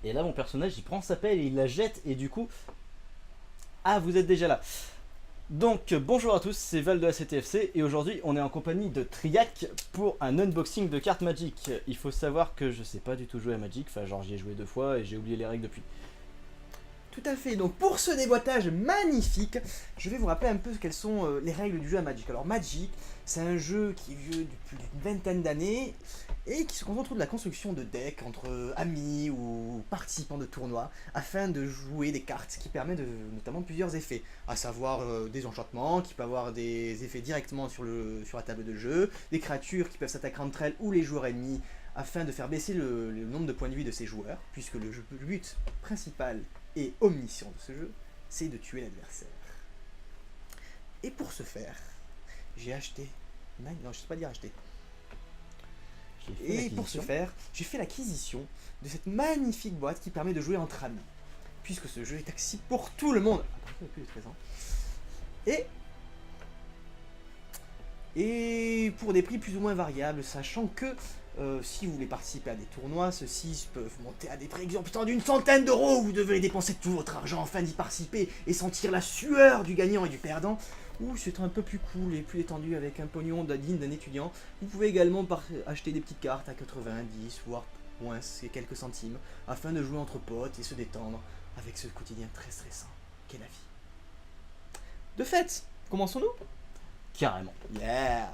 Et là, mon personnage, il prend sa pelle et il la jette. Et du coup, ah, vous êtes déjà là. Donc, bonjour à tous, c'est Val de la CTFC. Et aujourd'hui, on est en compagnie de Triac pour un unboxing de cartes Magic. Il faut savoir que je sais pas du tout jouer à Magic. Enfin, genre, j'y ai joué 2 fois et j'ai oublié les règles depuis. Tout à fait, donc pour ce déboîtage magnifique, je vais vous rappeler un peu quelles sont les règles du jeu à Magic. Alors Magic, c'est un jeu qui est vieux depuis une vingtaine d'années et qui se concentre autour de la construction de decks entre amis ou participants de tournois afin de jouer des cartes qui permettent notamment plusieurs effets, à savoir des enchantements qui peuvent avoir des effets directement sur la table de jeu, des créatures qui peuvent s'attaquer entre elles ou les joueurs ennemis afin de faire baisser le nombre de points de vie de ces joueurs, puisque le but principal et omniscient de ce jeu, c'est de tuer l'adversaire. Et pour ce faire, j'ai acheté... Non, je ne sais pas dire acheter. Et pour ce faire, j'ai fait l'acquisition de cette magnifique boîte qui permet de jouer entre amis. Puisque ce jeu est accessible pour tout le monde. Et pour des prix plus ou moins variables, sachant que si vous voulez participer à des tournois, ceux-ci peuvent monter à des prix exorbitants d'une centaine d'euros. Vous devez dépenser tout votre argent afin d'y participer et sentir la sueur du gagnant et du perdant. Ou c'est un peu plus cool et plus détendu avec un pognon digne d'un étudiant. Vous pouvez également acheter des petites cartes à 90, voire moins, c'est quelques centimes, afin de jouer entre potes et se détendre avec ce quotidien très stressant qu'est la vie. De fait, commençons-nous. Carrément. Yeah.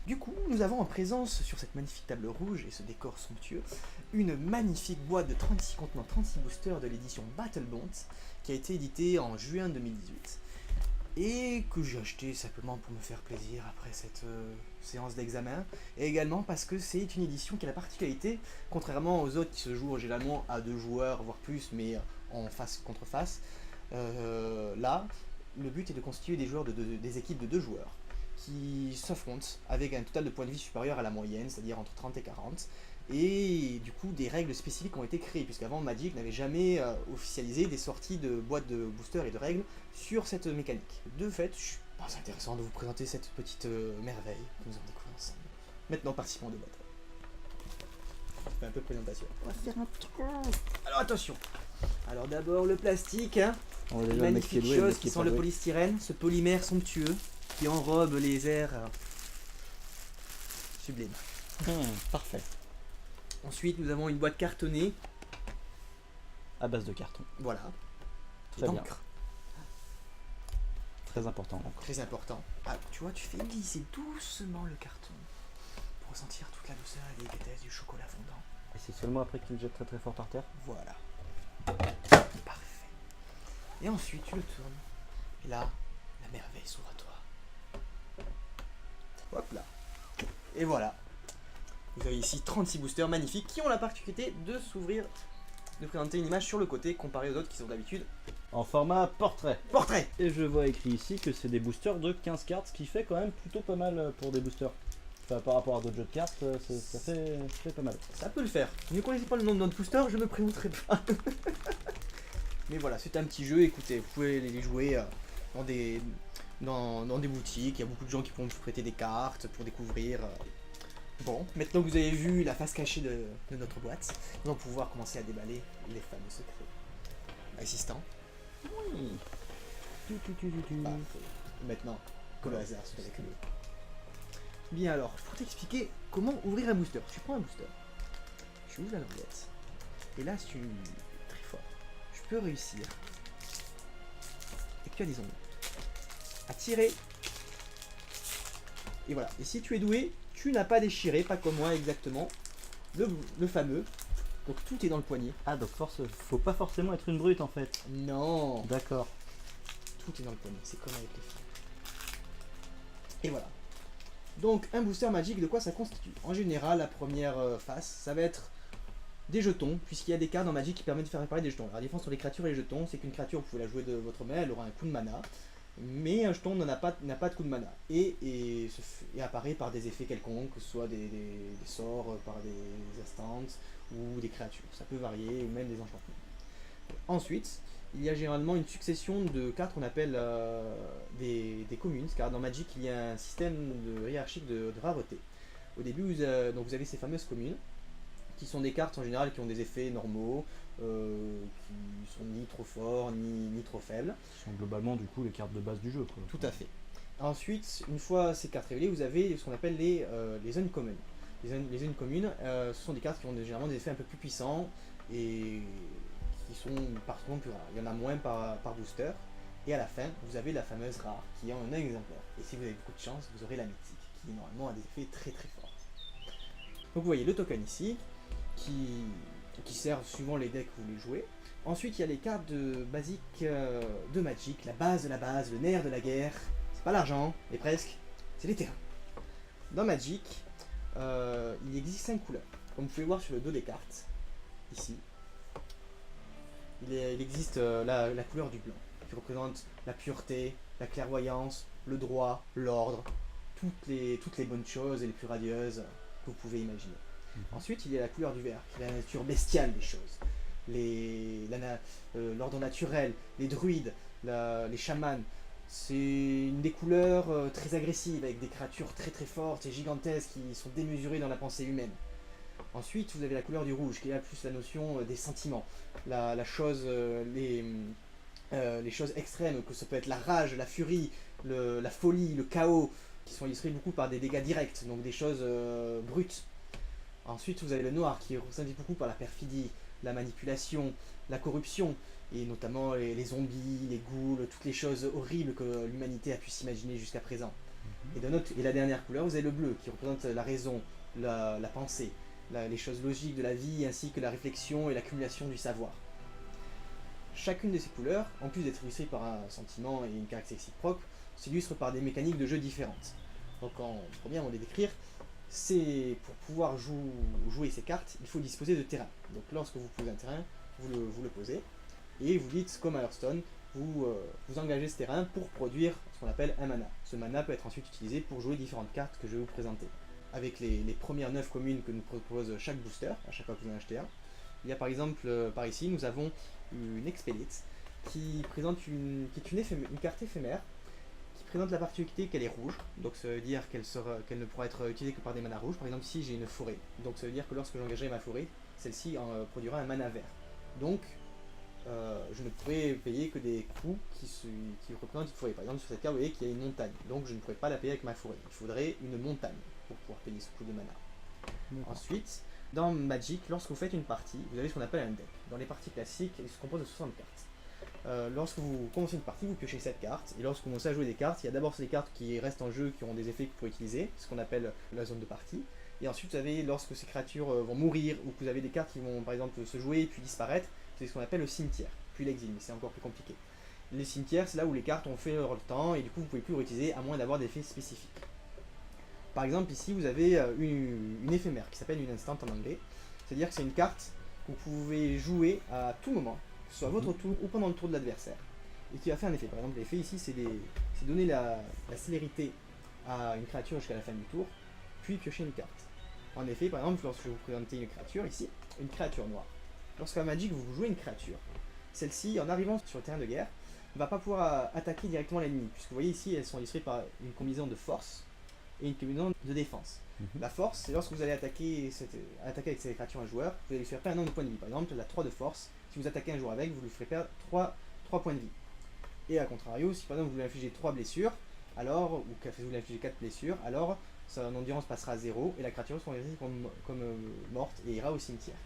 Du coup, nous avons en présence sur cette magnifique table rouge et ce décor somptueux, une magnifique boîte de 36 contenant 36 boosters de l'édition Battlebond qui a été éditée en juin 2018 et que j'ai acheté simplement pour me faire plaisir après cette séance d'examen, et également parce que c'est une édition qui a la particularité, contrairement aux autres qui se jouent généralement à 2 joueurs voire plus mais en face contre face, là le but est de constituer des joueurs des équipes de 2 joueurs qui s'affrontent avec un total de points de vie supérieur à la moyenne, c'est-à-dire entre 30 et 40. Et du coup, des règles spécifiques ont été créées, puisqu'avant Magic n'avait jamais officialisé des sorties de boîtes de boosters et de règles sur cette mécanique. De fait, je pense intéressant de vous présenter cette petite merveille que nous avons découvert ensemble. Maintenant, participants de boîte. Je fais un peu de présentation. On va faire un truc. Alors attention. Alors d'abord le plastique, hein. On va déjà le mec qui est Magnifique doué, le mec chose qui qui est sent pas le doué. polystyrène, ce polymère somptueux qui enrobe les airs. Sublime. Parfait. Ensuite, nous avons une boîte cartonnée. À base de carton. Voilà. Très bien. D'encre. Très important donc. Très important. Ah, tu vois, tu fais glisser doucement le carton pour ressentir toute la douceur et la délicatesse du chocolat fondant. Et c'est seulement après que tu le jettes très très fort par terre. Voilà. Parfait. Et ensuite, tu le tournes. Et là, la merveille s'ouvre à toi. Hop là. Et voilà. Vous avez ici 36 boosters magnifiques qui ont la particularité de s'ouvrir, de présenter une image sur le côté comparé aux autres qui sont d'habitude En format portrait. portrait. Et je vois écrit ici que c'est des boosters de 15 cartes, ce qui fait quand même plutôt pas mal pour des boosters. Enfin, par rapport à d'autres jeux de cartes, ça fait pas mal. Ça peut le faire. Ne connaissez pas le nom de notre booster, je me présenterai pas. Mais voilà, c'est un petit jeu, écoutez, vous pouvez les jouer dans des boutiques, il y a beaucoup de gens qui pourront vous prêter des cartes pour découvrir. Bon, maintenant que vous avez vu la face cachée de notre boîte, nous allons pouvoir commencer à déballer les fameux secrets. Assistant. Oui. Parfait. Maintenant, que le hasard soit avec nous. Bien alors, pour t'expliquer comment ouvrir un booster, tu prends un booster, tu ouvres la languette, et là si tu très fort, je peux réussir, et que tu as des ongles, à tirer, et voilà, et si tu es doué, tu n'as pas déchiré, pas comme moi exactement, le fameux, donc tout est dans le poignet. Ah donc faut pas forcément être une brute en fait. Non, D'accord. tout est dans le poignet, c'est comme avec les filles. Et voilà. Donc un booster magique, de quoi ça constitue? En général, la première face, ça va être des jetons, puisqu'il y a des cartes dans Magic qui permettent de faire apparaître des jetons. Alors, la différence entre les créatures et les jetons, c'est qu'une créature, vous pouvez la jouer de votre main, elle aura un coup de mana, mais un jeton n'a pas de coup de mana, et apparaît par des effets quelconques, que ce soit des sorts, par des instances, ou des créatures. Ça peut varier, ou même des enchantements. Ensuite, il y a généralement une succession de cartes qu'on appelle des communes, car dans Magic il y a un système hiérarchique de rareté. Au début, donc vous avez ces fameuses communes qui sont des cartes en général qui ont des effets normaux, qui sont ni trop forts ni trop faibles. Ce sont globalement du coup les cartes de base du jeu, quoi. Tout à fait. Ensuite, une fois ces cartes révélées, vous avez ce qu'on appelle les uncommon. Les uncommon, ce sont des cartes qui ont généralement des effets un peu plus puissants et qui sont par contre plus rares. Il y en a moins par booster. Et à la fin, vous avez la fameuse rare qui est en un exemplaire. Et si vous avez beaucoup de chance, vous aurez la mythique qui normalement a des effets très très forts. Donc vous voyez le token ici qui sert suivant les decks que vous voulez jouer. Ensuite, il y a les cartes basiques de Magic, la base de la base, le nerf de la guerre. C'est pas l'argent, mais presque, c'est les terrains. Dans Magic, il existe 5 couleurs. Comme vous pouvez voir sur le dos des cartes, ici, il existe la couleur du blanc, qui représente la pureté, la clairvoyance, le droit, l'ordre, toutes les bonnes choses et les plus radieuses que vous pouvez imaginer. Ensuite, il y a la couleur du vert, qui est la nature bestiale des choses. L'ordre naturel, les druides, les chamans. C'est une des couleurs très agressives, avec des créatures très très fortes et gigantesques qui sont démesurées dans la pensée humaine. Ensuite, vous avez la couleur du rouge, qui est plus la notion des sentiments, les choses extrêmes, que ça peut être la rage, la furie, la folie, le chaos, qui sont illustrés beaucoup par des dégâts directs, donc des choses brutes. Ensuite, vous avez le noir, qui est représenté beaucoup par la perfidie, la manipulation, la corruption, et notamment les zombies, les ghouls, toutes les choses horribles que l'humanité a pu s'imaginer jusqu'à présent. Et la dernière couleur, vous avez le bleu, qui représente la raison, la pensée, les choses logiques de la vie, ainsi que la réflexion et l'accumulation du savoir. Chacune de ces couleurs, en plus d'être illustrée par un sentiment et une caractéristique propre, s'illustre par des mécaniques de jeu différentes. Donc en premier, avant de les décrire, c'est pour pouvoir jouer ces cartes, il faut disposer de terrain. Donc lorsque vous posez un terrain, vous le posez, et vous dites, comme à Hearthstone, vous engagez ce terrain pour produire ce qu'on appelle un mana. Ce mana peut être ensuite utilisé pour jouer différentes cartes que je vais vous présenter. Avec les premières 9 communes que nous propose chaque booster, à chaque fois que vous en achetez un. Il y a par exemple, par ici, nous avons une Expedite qui présente une carte éphémère qui présente la particularité qu'elle est rouge, donc ça veut dire qu'elle ne pourra être utilisée que par des manas rouges. Par exemple ici j'ai une forêt, donc ça veut dire que lorsque j'engagerai ma forêt, celle-ci produira un mana vert. Donc je ne pourrai payer que des coûts qui représentent une forêt. Par exemple sur cette carte vous voyez qu'il y a une montagne, donc je ne pourrai pas la payer avec ma forêt. Il faudrait une montagne pour pouvoir payer ce coût de mana. Ensuite, dans Magic, lorsque vous faites une partie, vous avez ce qu'on appelle un deck. Dans les parties classiques, il se compose de 60 cartes. Lorsque vous commencez une partie, vous piochez 7 cartes, et lorsque vous commencez à jouer des cartes, il y a d'abord ces cartes qui restent en jeu, qui ont des effets que vous pouvez utiliser, ce qu'on appelle la zone de partie. Et ensuite, vous avez, lorsque ces créatures vont mourir, ou que vous avez des cartes qui vont par exemple se jouer puis disparaître, c'est ce qu'on appelle le cimetière, puis l'exil, mais c'est encore plus compliqué. Les cimetières, c'est là où les cartes ont fait leur temps, et du coup vous pouvez plus les réutiliser à moins d'avoir des effets spécifiques. Par exemple, ici vous avez une éphémère qui s'appelle une instant en anglais, c'est-à-dire que c'est une carte que vous pouvez jouer à tout moment, que ce soit à votre tour ou pendant le tour de l'adversaire, et qui va faire un effet. Par exemple, l'effet ici, c'est donner la célérité à une créature jusqu'à la fin du tour, puis piocher une carte. En effet, par exemple, lorsque je vous présenter une créature ici, une créature noire. Lorsqu'à Magic vous jouez une créature, celle-ci, en arrivant sur le terrain de guerre, ne va pas pouvoir attaquer directement l'ennemi, puisque vous voyez ici, elles sont illustrées par une combinaison de force et une combinaison de défense. La force, c'est lorsque vous allez attaquer avec cette créature un joueur, vous allez lui faire perdre un nombre de points de vie. Par exemple, la 3 de force, si vous attaquez un joueur avec, vous lui ferez perdre 3 points de vie. Et à contrario, si par exemple vous lui infligez 3 blessures, ou que vous lui infligez 4 blessures, alors son endurance passera à 0 et la créature sera considérée comme morte et ira au cimetière.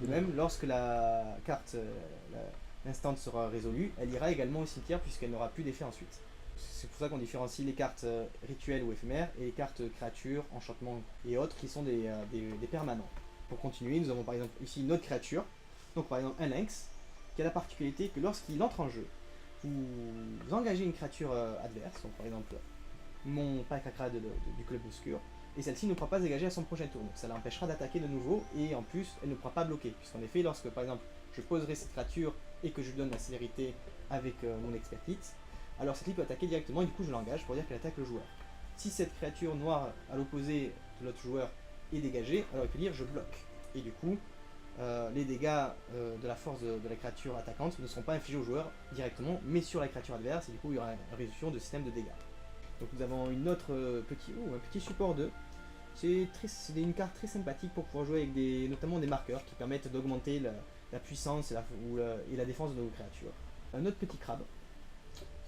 De même, lorsque la carte, l'instant sera résolue, elle ira également au cimetière puisqu'elle n'aura plus d'effet ensuite. C'est pour ça qu'on différencie les cartes rituelles ou éphémères et les cartes créatures, enchantements et autres qui sont des permanents. Pour continuer, nous avons par exemple ici une autre créature, donc par exemple un lynx, qui a la particularité que lorsqu'il entre en jeu, vous engagez une créature adverse, donc par exemple mon Pakakra du club obscur, et celle-ci ne pourra pas se dégager à son prochain tour, donc ça l'empêchera d'attaquer de nouveau, et en plus elle ne pourra pas bloquer, puisqu'en effet lorsque par exemple je poserai cette créature et que je lui donne la célérité avec mon expertise, alors cette peut attaquer directement et du coup je l'engage pour dire qu'elle attaque le joueur. Si cette créature noire à l'opposé de l'autre joueur est dégagée, alors il peut dire je bloque. Et du coup, les dégâts de la force de la créature attaquante ne seront pas infligés au joueur directement, mais sur la créature adverse, et du coup il y aura une résolution de système de dégâts. Donc nous avons un petit support 2, C'est une carte très sympathique pour pouvoir jouer avec notamment des marqueurs qui permettent d'augmenter la puissance et la défense de nos créatures. Un autre petit crabe,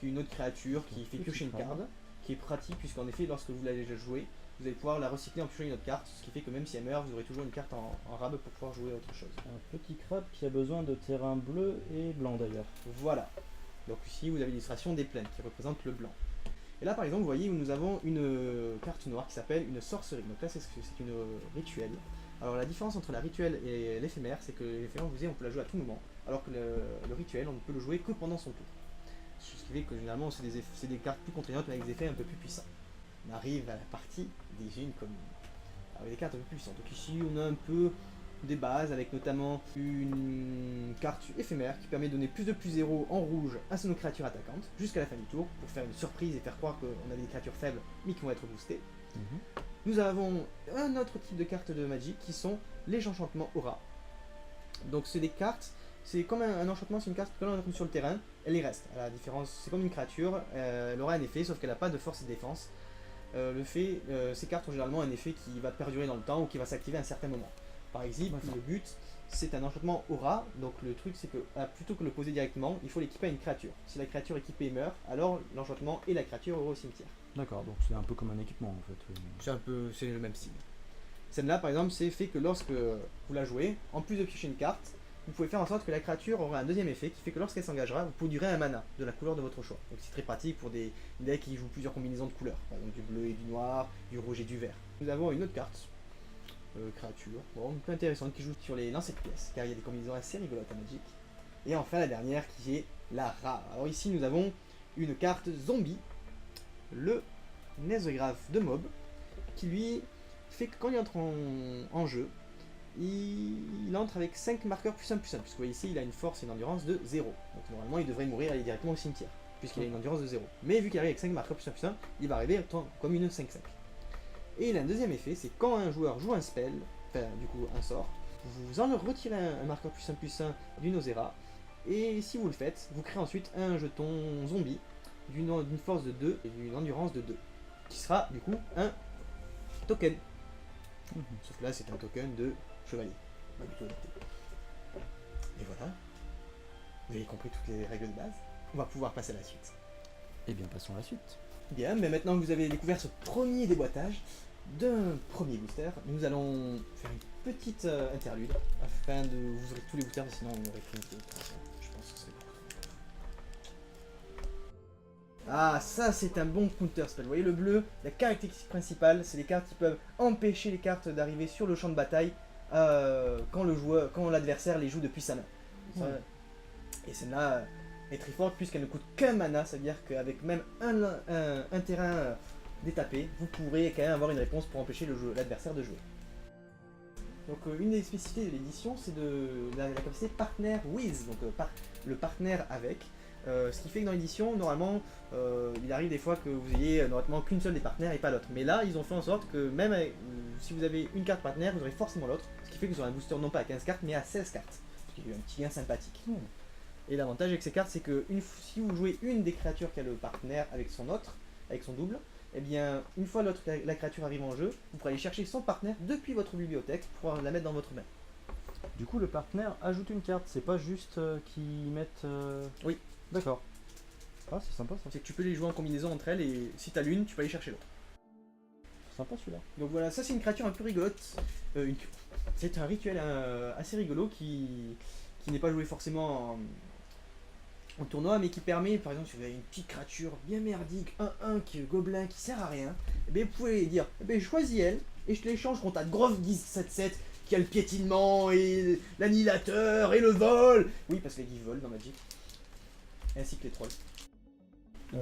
qui est une autre créature qui fait piocher une carte, qui est pratique puisqu'en effet lorsque vous l'allez jouer, vous allez pouvoir la recycler en piochant une autre carte, ce qui fait que même si elle meurt, vous aurez toujours une carte en rab pour pouvoir jouer à autre chose. Un petit crabe qui a besoin de terrain bleu et blanc d'ailleurs. Voilà. Donc ici vous avez l'illustration des plaines qui représente le blanc. Et là par exemple vous voyez où nous avons une carte noire qui s'appelle une sorcerie. Donc là c'est une rituelle. Alors la différence entre la rituelle et l'éphémère, c'est que l'éphémère, vous savez, on peut la jouer à tout moment, alors que le rituel, on ne peut le jouer que pendant son tour. Ce qui fait que généralement c'est des cartes plus contraignantes mais avec des effets un peu plus puissants. On arrive à la partie des unes comme avec des cartes un peu plus puissantes. Donc ici on a un peu des bases avec notamment une carte éphémère qui permet de donner plus de +0 en rouge à nos créatures attaquantes jusqu'à la fin du tour pour faire une surprise et faire croire qu'on avait des créatures faibles mais qui vont être boostées. Nous avons un autre type de cartes de Magic qui sont les enchantements aura. Donc c'est des cartes, c'est comme un enchantement, c'est une carte que l'on trouve sur le terrain, elle y reste. À la différence, c'est comme une créature, elle aura un effet sauf qu'elle n'a pas de force et de défense. Ces cartes ont généralement un effet qui va perdurer dans le temps ou qui va s'activer à un certain moment. Par exemple, le but c'est un enchantement aura, donc le truc c'est que plutôt que le poser directement, il faut l'équiper à une créature. Si la créature équipée meurt, alors l'enchantement et la créature auront au cimetière. D'accord, donc c'est un peu comme un équipement en fait. C'est le même style. Celle-là par exemple, c'est fait que lorsque vous la jouez, en plus de piocher une carte, vous pouvez faire en sorte que la créature aura un deuxième effet qui fait que lorsqu'elle s'engagera, vous produirez un mana de la couleur de votre choix. Donc c'est très pratique pour des decks qui jouent plusieurs combinaisons de couleurs, par exemple du bleu et du noir, du rouge et du vert. Nous avons une autre carte, créature, un peu intéressante, qui joue sur les lancers de pièces, car il y a des combinaisons assez rigolotes à Magic. Et enfin la dernière qui est la rare. Alors ici nous avons une carte zombie, le Nethergraph de Mob, qui lui fait que quand il entre en jeu, il entre avec 5 marqueurs +1/+1, puisque vous voyez ici il a une force et une endurance de 0. Donc normalement il devrait mourir et aller directement au cimetière, puisqu'il a une endurance de 0. Mais vu qu'il arrive avec 5 marqueurs +1/+1, il va arriver comme une 5/5. Et il a un deuxième effet, c'est quand un joueur joue un spell, enfin du coup un sort, vous en retirez un marqueur +1/+1 d'une Ozera, et si vous le faites, vous créez ensuite un jeton zombie d'une force de 2 et d'une endurance de 2, qui sera du coup un token. Sauf que là c'est un token de chevalier, pas du tout adapté. Et voilà, vous avez compris toutes les règles de base, on va pouvoir passer à la suite. Et bien passons à la suite. Bien, mais maintenant que vous avez découvert ce premier déboîtage d'un premier booster, nous allons faire une petite interlude afin de vous ouvrir tous les boosters, sinon on aurait pris une vidéo. Je pense que c'est beaucoup. Ah, ça c'est un bon counter spell. Vous voyez le bleu, la caractéristique principale, c'est les cartes qui peuvent empêcher les cartes d'arriver sur le champ de bataille quand l'adversaire les joue depuis sa main. Et celle-là est très forte puisqu'elle ne coûte qu'un mana, c'est-à-dire qu'avec même un terrain détapé, vous pourrez quand même avoir une réponse pour empêcher l'adversaire de jouer. Donc une des spécificités de l'édition, c'est la capacité partner with, donc le partenaire avec. Ce qui fait que dans l'édition, normalement, il arrive des fois que vous ayez normalement qu'une seule des partenaires et pas l'autre. Mais là, ils ont fait en sorte que même si vous avez une carte partenaire, vous aurez forcément l'autre. Ce qui fait que vous aurez un booster non pas à 15 cartes, mais à 16 cartes. Ce qui est un petit gain sympathique. Et l'avantage avec ces cartes, c'est que si vous jouez une des créatures qui a le partenaire avec son double, et bien une fois la créature arrive en jeu, vous pourrez aller chercher son partenaire depuis votre bibliothèque pour la mettre dans votre main. Du coup, le partenaire ajoute une carte, c'est pas juste qu'ils mettent. Oui. D'accord. Ah, c'est sympa ça. C'est que tu peux les jouer en combinaison entre elles et si t'as l'une, tu peux aller chercher l'autre. Sympa celui-là. Donc voilà, ça c'est une créature un peu rigolote. C'est un rituel assez rigolo qui n'est pas joué forcément en tournoi, mais qui permet, par exemple, si vous avez une petite créature bien merdique, 1-1 qui est gobelin, qui sert à rien, et bien, vous pouvez dire, choisis elle, et je te l'échange contre ta Grove 17-7 qui a le piétinement, et l'annihilateur, et le vol. Oui, parce que les gifs volent dans Magic. Ainsi que les trolls.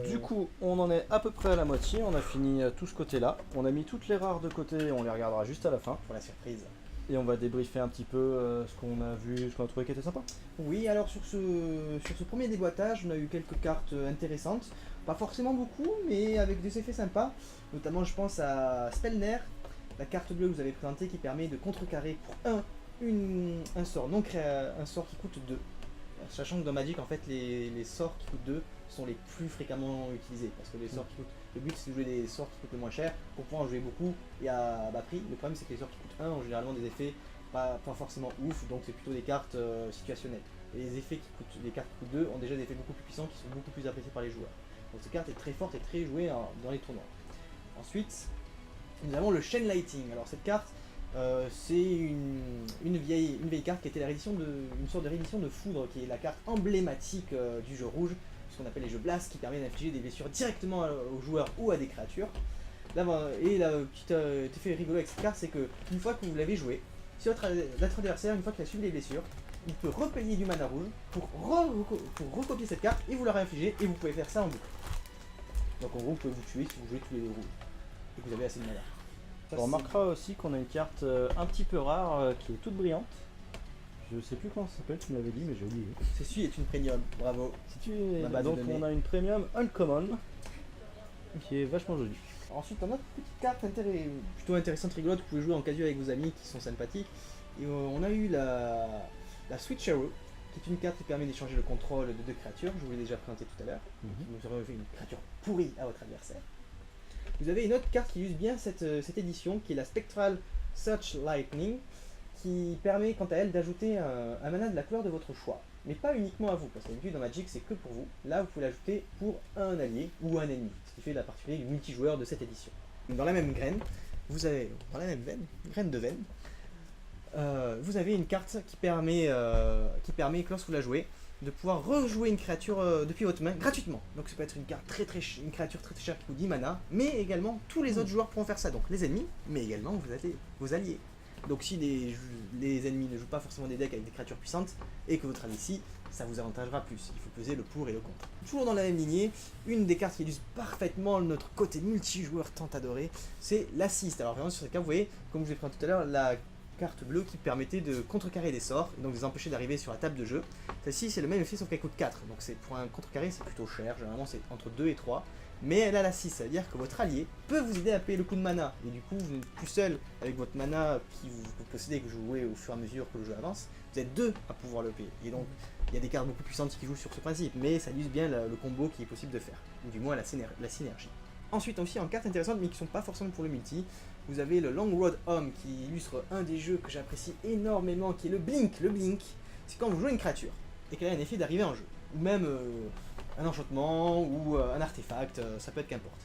Du coup, on en est à peu près à la moitié, on a fini tout ce côté-là. On a mis toutes les rares de côté, on les regardera juste à la fin. Pour la surprise. Et on va débriefer un petit peu ce qu'on a vu, ce qu'on a trouvé qui était sympa. Oui, alors sur ce premier déboîtage, on a eu quelques cartes intéressantes. Pas forcément beaucoup, mais avec des effets sympas. Notamment, je pense à Spellner, la carte bleue que vous avez présentée qui permet de contrecarrer pour un sort non créé, un sort qui coûte 2. Sachant que dans Magic, en fait, les sorts qui coûtent 2 sont les plus fréquemment utilisés. Parce que les sorts qui coûtent. Le but, c'est de jouer des sorts qui coûtent le moins cher pour pouvoir en jouer beaucoup et à bas prix. Le problème, c'est que les sorts qui coûtent 1 ont généralement des effets pas forcément ouf, donc c'est plutôt des cartes situationnelles. Et les effets qui coûtent, les cartes qui coûtent 2 ont déjà des effets beaucoup plus puissants qui sont beaucoup plus appréciés par les joueurs. Donc cette carte est très forte et très jouée dans les tournois. Ensuite, nous avons le Chain Lighting. Alors cette carte, c'est une vieille carte qui était une sorte de réédition de Foudre, qui est la carte emblématique du jeu rouge, ce qu'on appelle les jeux Blast, qui permet d'infliger des blessures directement aux joueurs ou à des créatures. Et le petit effet rigolo avec cette carte, c'est que une fois que vous l'avez joué, si votre adversaire, une fois qu'il a subi les blessures, il peut repayer du mana rouge pour recopier cette carte et vous la réinfliger, et vous pouvez faire ça en boucle. Donc en gros, vous pouvez vous tuer si vous jouez tous les rouges et que vous avez assez de mana. On remarquera aussi qu'on a une carte un petit peu rare qui est toute brillante. Je sais plus comment ça s'appelle, tu me l'avais dit mais j'ai oublié. Ceci est une premium, bravo. Donc on a une premium uncommon qui est vachement jolie. Ensuite on a une petite carte plutôt intéressante, rigolote, vous pouvez jouer en casual avec vos amis qui sont sympathiques. Et on a eu la Switch Arrow, qui est une carte qui permet d'échanger le contrôle de 2 créatures, je vous l'ai déjà présenté tout à l'heure. Vous aurez fait une créature pourrie à votre adversaire. Vous avez une autre carte qui illustre bien cette édition, qui est la Spectral Search Lightning, qui permet quant à elle d'ajouter un mana de la couleur de votre choix. Mais pas uniquement à vous, parce que d'habitude dans Magic c'est que pour vous. Là vous pouvez l'ajouter pour un allié ou un ennemi, ce qui fait la particularité du multijoueur de cette édition. Dans la même graine, vous avez, dans la même veine, graine de veine, vous avez une carte qui permet que lorsque vous la jouez, de pouvoir rejouer une créature depuis votre main gratuitement. Donc ça peut être une créature très chère qui coûte 10 mana, mais également tous les autres joueurs pourront faire ça. Donc les ennemis, mais également vos alliés. Donc si les ennemis ne jouent pas forcément des decks avec des créatures puissantes, et que votre allié ici, ça vous avantagera plus. Il faut peser le pour et le contre. Toujours dans la même lignée, une des cartes qui illustre parfaitement notre côté multijoueur tant adoré, c'est l'assist. Alors vraiment sur cette carte, vous voyez, comme je vous l'ai présenté tout à l'heure, la carte bleue qui permettait de contrecarrer des sorts, et donc de les empêcher d'arriver sur la table de jeu. Celle-ci c'est le même effet sauf qu'elle coûte 4, donc c'est pour un contrecarré c'est plutôt cher, généralement c'est entre 2 et 3, mais elle a la 6, ça veut dire que votre allié peut vous aider à payer le coup de mana, et du coup vous n'êtes plus seul avec votre mana que vous possédez et que vous jouez au fur et à mesure que le jeu avance, vous êtes 2 à pouvoir le payer, et donc il y a des cartes beaucoup puissantes qui jouent sur ce principe, mais ça illustre bien le combo qui est possible de faire, ou du moins la synergie. Ensuite aussi en cartes intéressantes mais qui sont pas forcément pour le multi, vous avez le Long Road Home qui illustre un des jeux que j'apprécie énormément, qui est le Blink. Le Blink, c'est quand vous jouez une créature et qu'elle a un effet d'arriver en jeu, ou même un enchantement ou un artefact, ça peut être qu'importe.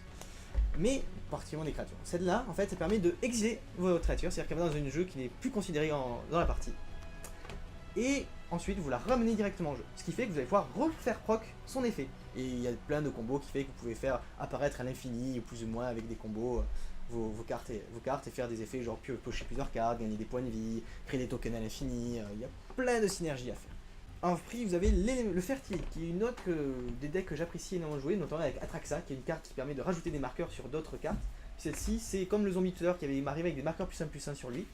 Mais particulièrement des créatures. Celle-là, en fait, ça permet de exiler votre créature, c'est-à-dire qu'elle va dans un jeu qui n'est plus considéré dans la partie. Et ensuite, vous la ramenez directement en jeu, ce qui fait que vous allez pouvoir refaire proc son effet. Et il y a plein de combos qui fait que vous pouvez faire apparaître à l'infini, ou plus ou moins avec des combos. Vos cartes et faire des effets genre pocher plusieurs cartes, gagner des points de vie, créer des tokens à l'infini, il y a plein de synergies à faire. En prix, vous avez le Fertile, qui est une autre des decks que j'apprécie énormément jouer, notamment avec Atraxa, qui est une carte qui permet de rajouter des marqueurs sur d'autres cartes. Celle-ci, c'est comme le Zombie Tutor qui avait arrivé avec des marqueurs +1/+1 sur lui.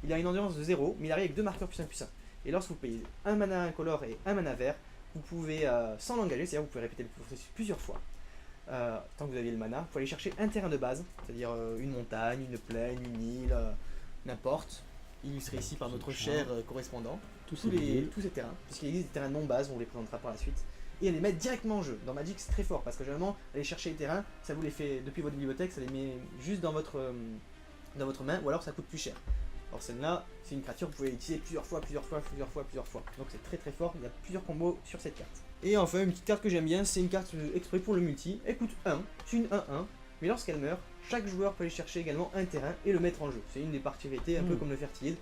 Il a une endurance de 0, mais il arrive avec 2 marqueurs +1/+1. Et lorsque vous payez un mana incolore et un mana vert, vous pouvez, sans l'engager, c'est-à-dire vous pouvez répéter le processus plusieurs fois. Tant que vous aviez le mana, il faut aller chercher un terrain de base, c'est-à-dire une montagne, une plaine, une île, n'importe, illustré ici par notre cher correspondant, tous ces terrains, puisqu'il existe des terrains non base, on les présentera par la suite, et les mettre directement en jeu. Dans Magic c'est très fort, parce que généralement, aller chercher les terrains, ça vous les fait depuis votre bibliothèque, ça les met juste dans votre main, ou alors ça coûte plus cher. Alors celle-là, c'est une créature que vous pouvez utiliser plusieurs fois, donc c'est très très fort, il y a plusieurs combos sur cette carte. Et enfin, une petite carte que j'aime bien, c'est une carte exprès pour le multi. Elle coûte 1, c'est une 1-1, mais lorsqu'elle meurt, chaque joueur peut aller chercher également un terrain et le mettre en jeu. C'est une des particularités, un peu comme le Fertile.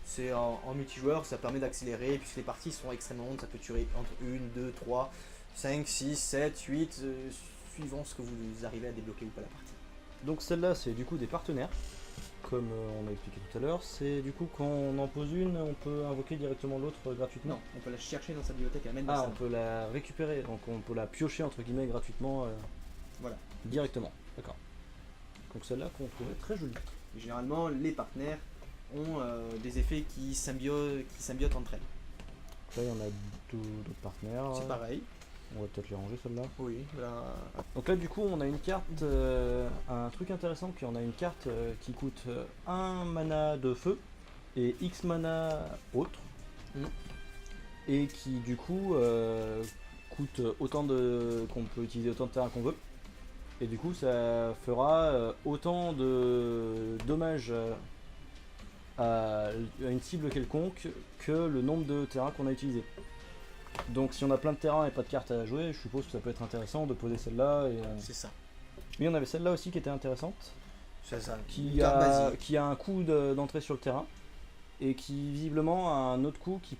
C'est en multijoueur, ça permet d'accélérer, puisque les parties sont extrêmement longues, ça peut durer entre 1, 2, 3, 5, 6, 7, 8, suivant ce que vous arrivez à débloquer ou pas la partie. Donc celle-là, c'est du coup des partenaires. Comme on a expliqué tout à l'heure, c'est du coup quand on en pose une, on peut invoquer directement l'autre gratuitement. Non, on peut la chercher dans sa bibliothèque et la mettre dans on peut la récupérer, donc on peut la piocher entre guillemets gratuitement voilà. Directement. D'accord. Donc celle-là qu'on trouvait très jolie. Et généralement, les partenaires ont des effets qui symbiotent entre elles. Là, il y en a d'autres partenaires. C'est pareil. On va peut-être les ranger celle-là. Oui, là. Donc là du coup on a une carte, un truc intéressant, qu'on a une carte qui coûte 1 mana de feu et X mana autre. et qui du coup coûte qu'on peut utiliser autant de terrain qu'on veut. Et du coup ça fera autant de dommages à une cible quelconque que le nombre de terrains qu'on a utilisé. Donc si on a plein de terrains et pas de cartes à jouer, je suppose que ça peut être intéressant de poser celle-là. C'est ça. Oui, on avait celle-là aussi qui était intéressante, C'est ça. qui a un coût d'entrée sur le terrain et qui visiblement a un autre coût qui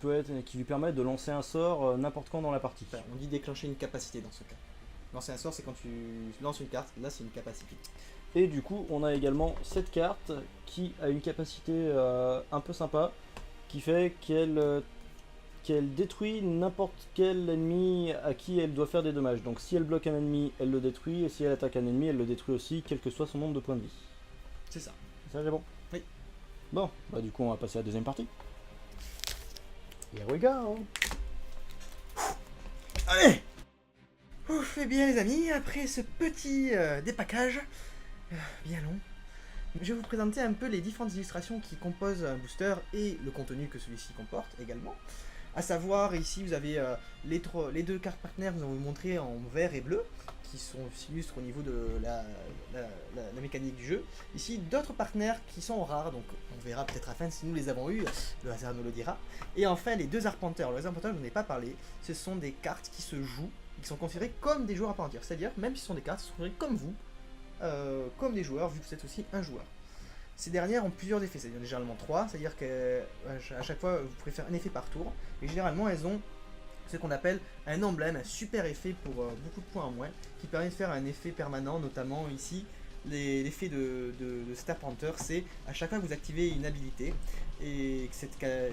lui permet de lancer un sort n'importe quand dans la partie. Enfin, on dit déclencher une capacité dans ce cas. Lancer un sort, c'est quand tu lances une carte, là c'est une capacité. Et du coup, on a également cette carte qui a une capacité un peu sympa qui fait qu'elle détruit n'importe quel ennemi à qui elle doit faire des dommages. Donc si elle bloque un ennemi, elle le détruit, et si elle attaque un ennemi, elle le détruit aussi, quel que soit son nombre de points de vie. C'est ça. Ça c'est bon. Oui. Bon, bah du coup on va passer à la deuxième partie. Here we go. Allez. Ouf, et bien les amis, après ce petit dépackage bien long, je vais vous présenter un peu les différentes illustrations qui composent un booster et le contenu que celui-ci comporte également. À savoir, ici vous avez les deux cartes partenaires, nous allons vous montrer en vert et bleu, qui s'illustrent au niveau de la mécanique du jeu. Ici, d'autres partenaires qui sont rares, donc on verra peut-être à la fin si nous les avons eus, le hasard nous le dira. Et enfin, les deux arpenteurs. Les arpenteurs, je n'en ai pas parlé, ce sont des cartes qui se jouent, qui sont considérées comme des joueurs à part entière. C'est-à-dire, même si ce sont des cartes, ils sont considérées comme vous, comme des joueurs, vu que vous êtes aussi un joueur. Ces dernières ont plusieurs effets, c'est-à-dire généralement 3, c'est-à-dire qu'à chaque fois vous pouvez faire un effet par tour, et généralement elles ont ce qu'on appelle un emblème, un super effet pour beaucoup de points en moins, qui permet de faire un effet permanent, notamment ici, l'effet de cet arpenteur, c'est à chaque fois que vous activez une habilité, et que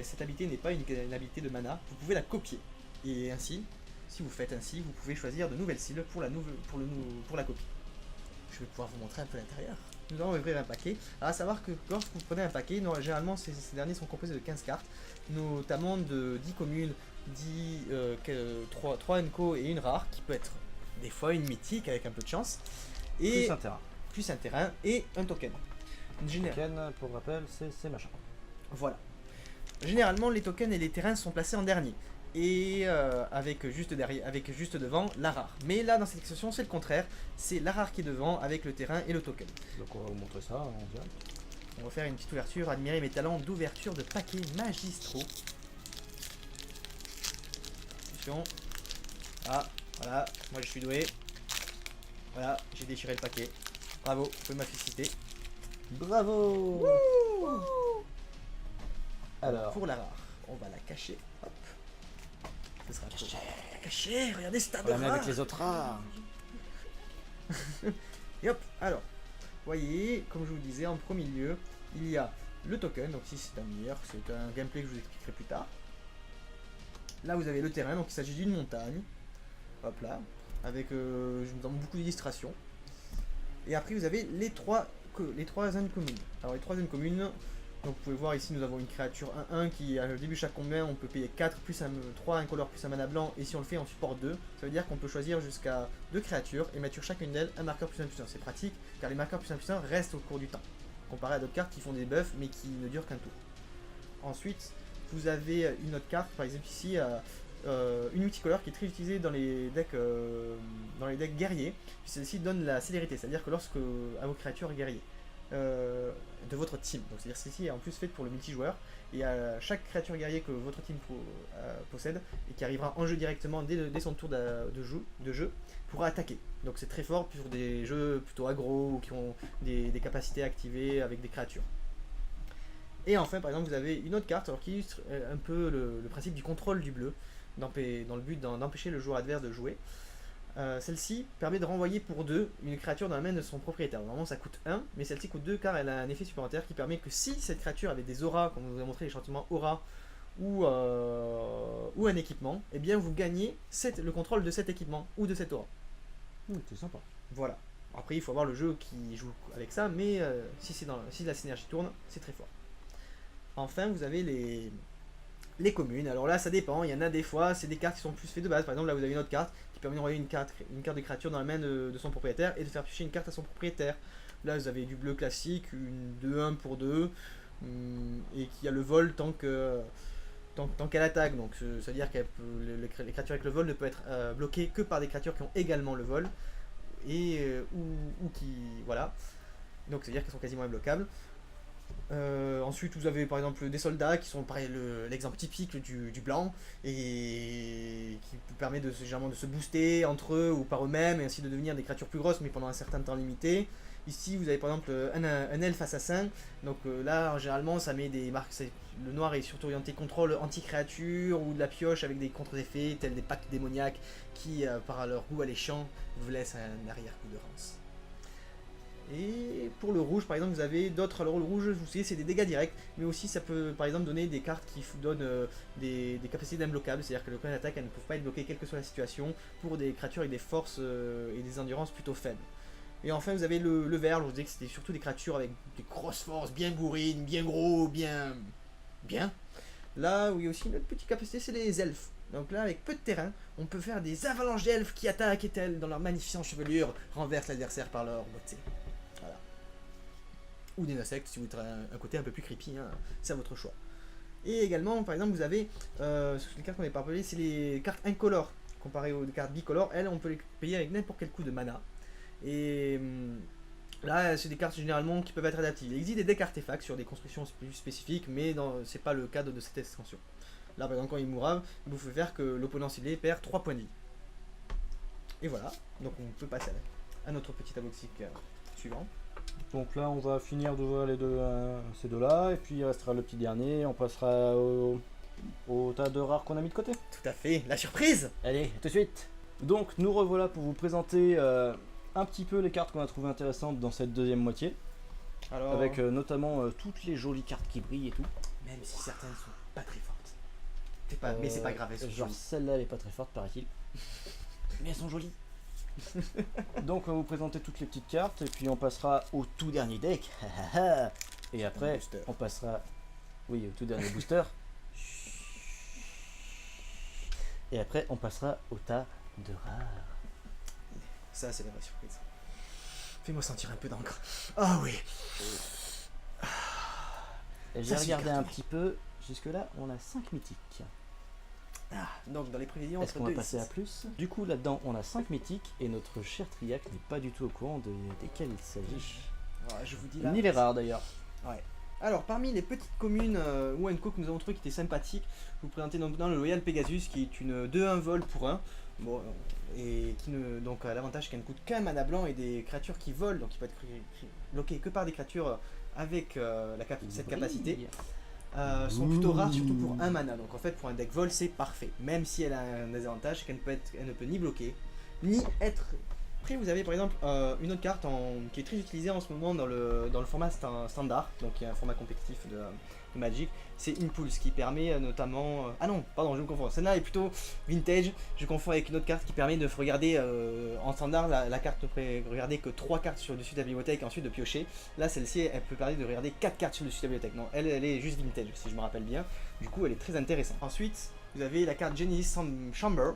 cette habilité n'est pas une habilité de mana, vous pouvez la copier, et ainsi, si vous faites ainsi, vous pouvez choisir de nouvelles cibles pour la copie. Je vais pouvoir vous montrer un peu l'intérieur. Nous allons ouvrir un paquet. Alors, à savoir que lorsque vous prenez un paquet, généralement ces derniers sont composés de 15 cartes, notamment de 10 communes, 3 Enco et une rare, qui peut être des fois une mythique avec un peu de chance. Et Plus un terrain. un terrain et un token. Token, pour rappel, c'est machin. Voilà. Généralement, les tokens et les terrains sont placés en dernier. Et avec juste devant la rare. Mais là dans cette exception c'est le contraire, c'est la rare qui est devant avec le terrain et le token. Donc on va vous montrer ça en direct. On va faire une petite ouverture, admirer mes talents d'ouverture de paquets magistraux. Attention. Ah, voilà, moi je suis doué. Voilà, j'ai déchiré le paquet. Bravo, vous pouvez me féliciter. Bravo. Alors, pour la rare, on va la cacher. Hop. Ce sera caché, regardez ce tas de rares. avec les autres rares. Et hop, alors, voyez, comme je vous le disais, en premier lieu, il y a le token, donc si c'est un meilleur, c'est un gameplay que je vous expliquerai plus tard. Là vous avez le terrain, donc il s'agit d'une montagne, hop là, avec je vous donne beaucoup d'illustrations. Et après vous avez les trois zones communes. Alors les trois zones communes, donc vous pouvez voir ici nous avons une créature 1-1 qui au début chaque combat on peut payer 4 plus 3 incolore plus un mana blanc, et si on le fait on supporte 2, ça veut dire qu'on peut choisir jusqu'à 2 créatures et mettre sur chacune d'elles un marqueur plus 1 plus 1. C'est pratique car les marqueurs plus 1 plus 1 restent au cours du temps, comparé à d'autres cartes qui font des buffs mais qui ne durent qu'un tour. Ensuite vous avez une autre carte, par exemple ici une multicolore qui est très utilisée dans les decks guerriers, puis celle-ci donne la célérité, c'est-à-dire que lorsque à vos créatures guerriers de votre team. Donc c'est-à-dire celle-ci est en plus faite pour le multijoueur, et à chaque créature guerrier que votre team possède et qui arrivera en jeu directement dès son tour de jeu pourra attaquer. Donc c'est très fort pour des jeux plutôt aggro ou qui ont des capacités activées avec des créatures. Et enfin par exemple vous avez une autre carte alors, qui illustre un peu le principe du contrôle du bleu dans le but d'empêcher le joueur adverse de jouer. Celle-ci permet de renvoyer pour 2 une créature dans la main de son propriétaire. Normalement ça coûte 1, mais celle-ci coûte 2 car elle a un effet supplémentaire qui permet que si cette créature avait des auras, comme on vous a montré l'échantillon aura, ou un équipement, et eh bien vous gagnez le contrôle de cet équipement ou de cette aura. C'est sympa. Voilà. Après il faut avoir le jeu qui joue avec ça, mais si la synergie tourne, c'est très fort. Enfin vous avez les communes. Alors là ça dépend, il y en a des fois, c'est des cartes qui sont plus faites de base. Par exemple là vous avez une autre carte qui permet d'envoyer une carte de créature dans la main de son propriétaire et de faire piocher une carte à son propriétaire. Là vous avez du bleu classique, une 2-1 pour 2, et qui a le vol tant que tant qu'elle attaque, donc ça veut dire que les créatures avec le vol ne peuvent être bloquées que par des créatures qui ont également le vol, et ou qui... Voilà. Donc ça veut dire qu'elles sont quasiment imbloquables. Ensuite, vous avez par exemple des soldats qui sont pareil, l'exemple typique du blanc et qui permet généralement de se booster entre eux ou par eux-mêmes et ainsi de devenir des créatures plus grosses mais pendant un certain temps limité. Ici, vous avez par exemple un elfe assassin. Donc là, généralement, ça met des marques. Le noir est surtout orienté contrôle anti-créature ou de la pioche avec des contre-effets tels des pactes démoniaques qui, par leur goût alléchant, vous laissent un arrière-coup de rance. Et pour le rouge, par exemple, vous avez d'autres. Alors, le rouge, vous savez, c'est des dégâts directs, mais aussi ça peut, par exemple, donner des cartes qui vous donnent des capacités d'imbloquable, c'est-à-dire que le point d'attaque, elles ne peuvent pas être bloquées quelle que soit la situation, pour des créatures avec des forces et des endurances plutôt faibles. Et enfin, vous avez le vert, je vous disais que c'était surtout des créatures avec des grosses forces, bien bourrines, bien gros, bien. Là où il y a aussi une autre petite capacité, c'est les elfes. Donc là, avec peu de terrain, on peut faire des avalanches d'elfes qui attaquent et tels, dans leur magnificente chevelure, renversent l'adversaire par leur beauté. Voilà. Ou des insectes, si vous voulez un côté un peu plus creepy, hein, c'est à votre choix. Et également, par exemple, vous avez, les cartes qu'on n'a pas appelées, c'est les cartes incolores, comparées aux cartes bicolores. Elles, on peut les payer avec n'importe quel coup de mana. Et là, c'est des cartes généralement qui peuvent être adaptives. Il existe des decks artefacts sur des constructions plus spécifiques, mais c'est pas le cadre de cette extension. Là, par exemple, quand il mourra, vous pouvez faire que l'opponent ciblé perd 3 points de vie. Et voilà, donc on peut passer à notre petit tableau suivant. Donc là, on va finir d'ouvrir ces deux-là, et puis il restera le petit dernier. On passera au tas de rares qu'on a mis de côté. Tout à fait, la surprise. Allez, tout de suite. Donc, nous revoilà pour vous présenter un petit peu les cartes qu'on a trouvées intéressantes dans cette deuxième moitié. Alors, Avec notamment toutes les jolies cartes qui brillent et tout. même si certaines sont pas très fortes. Mais c'est pas grave, elles sont genre jolies. celle-là, elle est pas très forte, paraît-il. Mais elles sont jolies. Donc, on va vous présenter toutes les petites cartes, et puis on passera au tout dernier deck. Et après, on passera... Oui, au tout dernier booster. Et après, on passera au tas de rares. Ça, c'est la vraie surprise. Fais-moi sentir un peu d'encre. Ah oui. Et j'ai Ça, c'est regardé une un carte, petit peu. Jusque-là, on a 5 mythiques. Ah, donc dans les prévisions, Est-ce qu'on va passer à plus? Du coup, là-dedans, on a 5 mythiques, et notre cher Triac n'est pas du tout au courant desquels il s'agit. je vous dis là. Ni les rares, d'ailleurs. Ouais. Alors, parmi les petites communes ou co que nous avons trouvé qui étaient sympathiques, je vous présenter donc dans le Loyal Pegasus qui est une 2-1 vol pour 1. Bon, et qui ne, donc l'avantage c'est qu'elle ne coûte qu'un mana blanc et des créatures qui volent, donc il peut être bloqué que par des créatures avec cette capacité. Sont plutôt rares, surtout pour un mana. Donc en fait, pour un deck vol, c'est parfait. Même si elle a un désavantage, c'est qu'elle ne peut ni bloquer, ni être. Après, vous avez par exemple une autre carte qui est très utilisée en ce moment dans le format standard, donc il y a un format compétitif de Magic. C'est Impulse qui permet notamment. Ah non, pardon, je me confonds. Celle-là est plutôt vintage. Je confonds avec une autre carte qui permet de regarder en standard. La carte ne peut regarder que 3 cartes sur le dessus de la bibliothèque et ensuite de piocher. Là, celle-ci, elle peut permettre de regarder 4 cartes sur le dessus de la bibliothèque. Non, elle est juste vintage, si je me rappelle bien. Du coup, elle est très intéressante. Ensuite, vous avez la carte Genesis Chamber,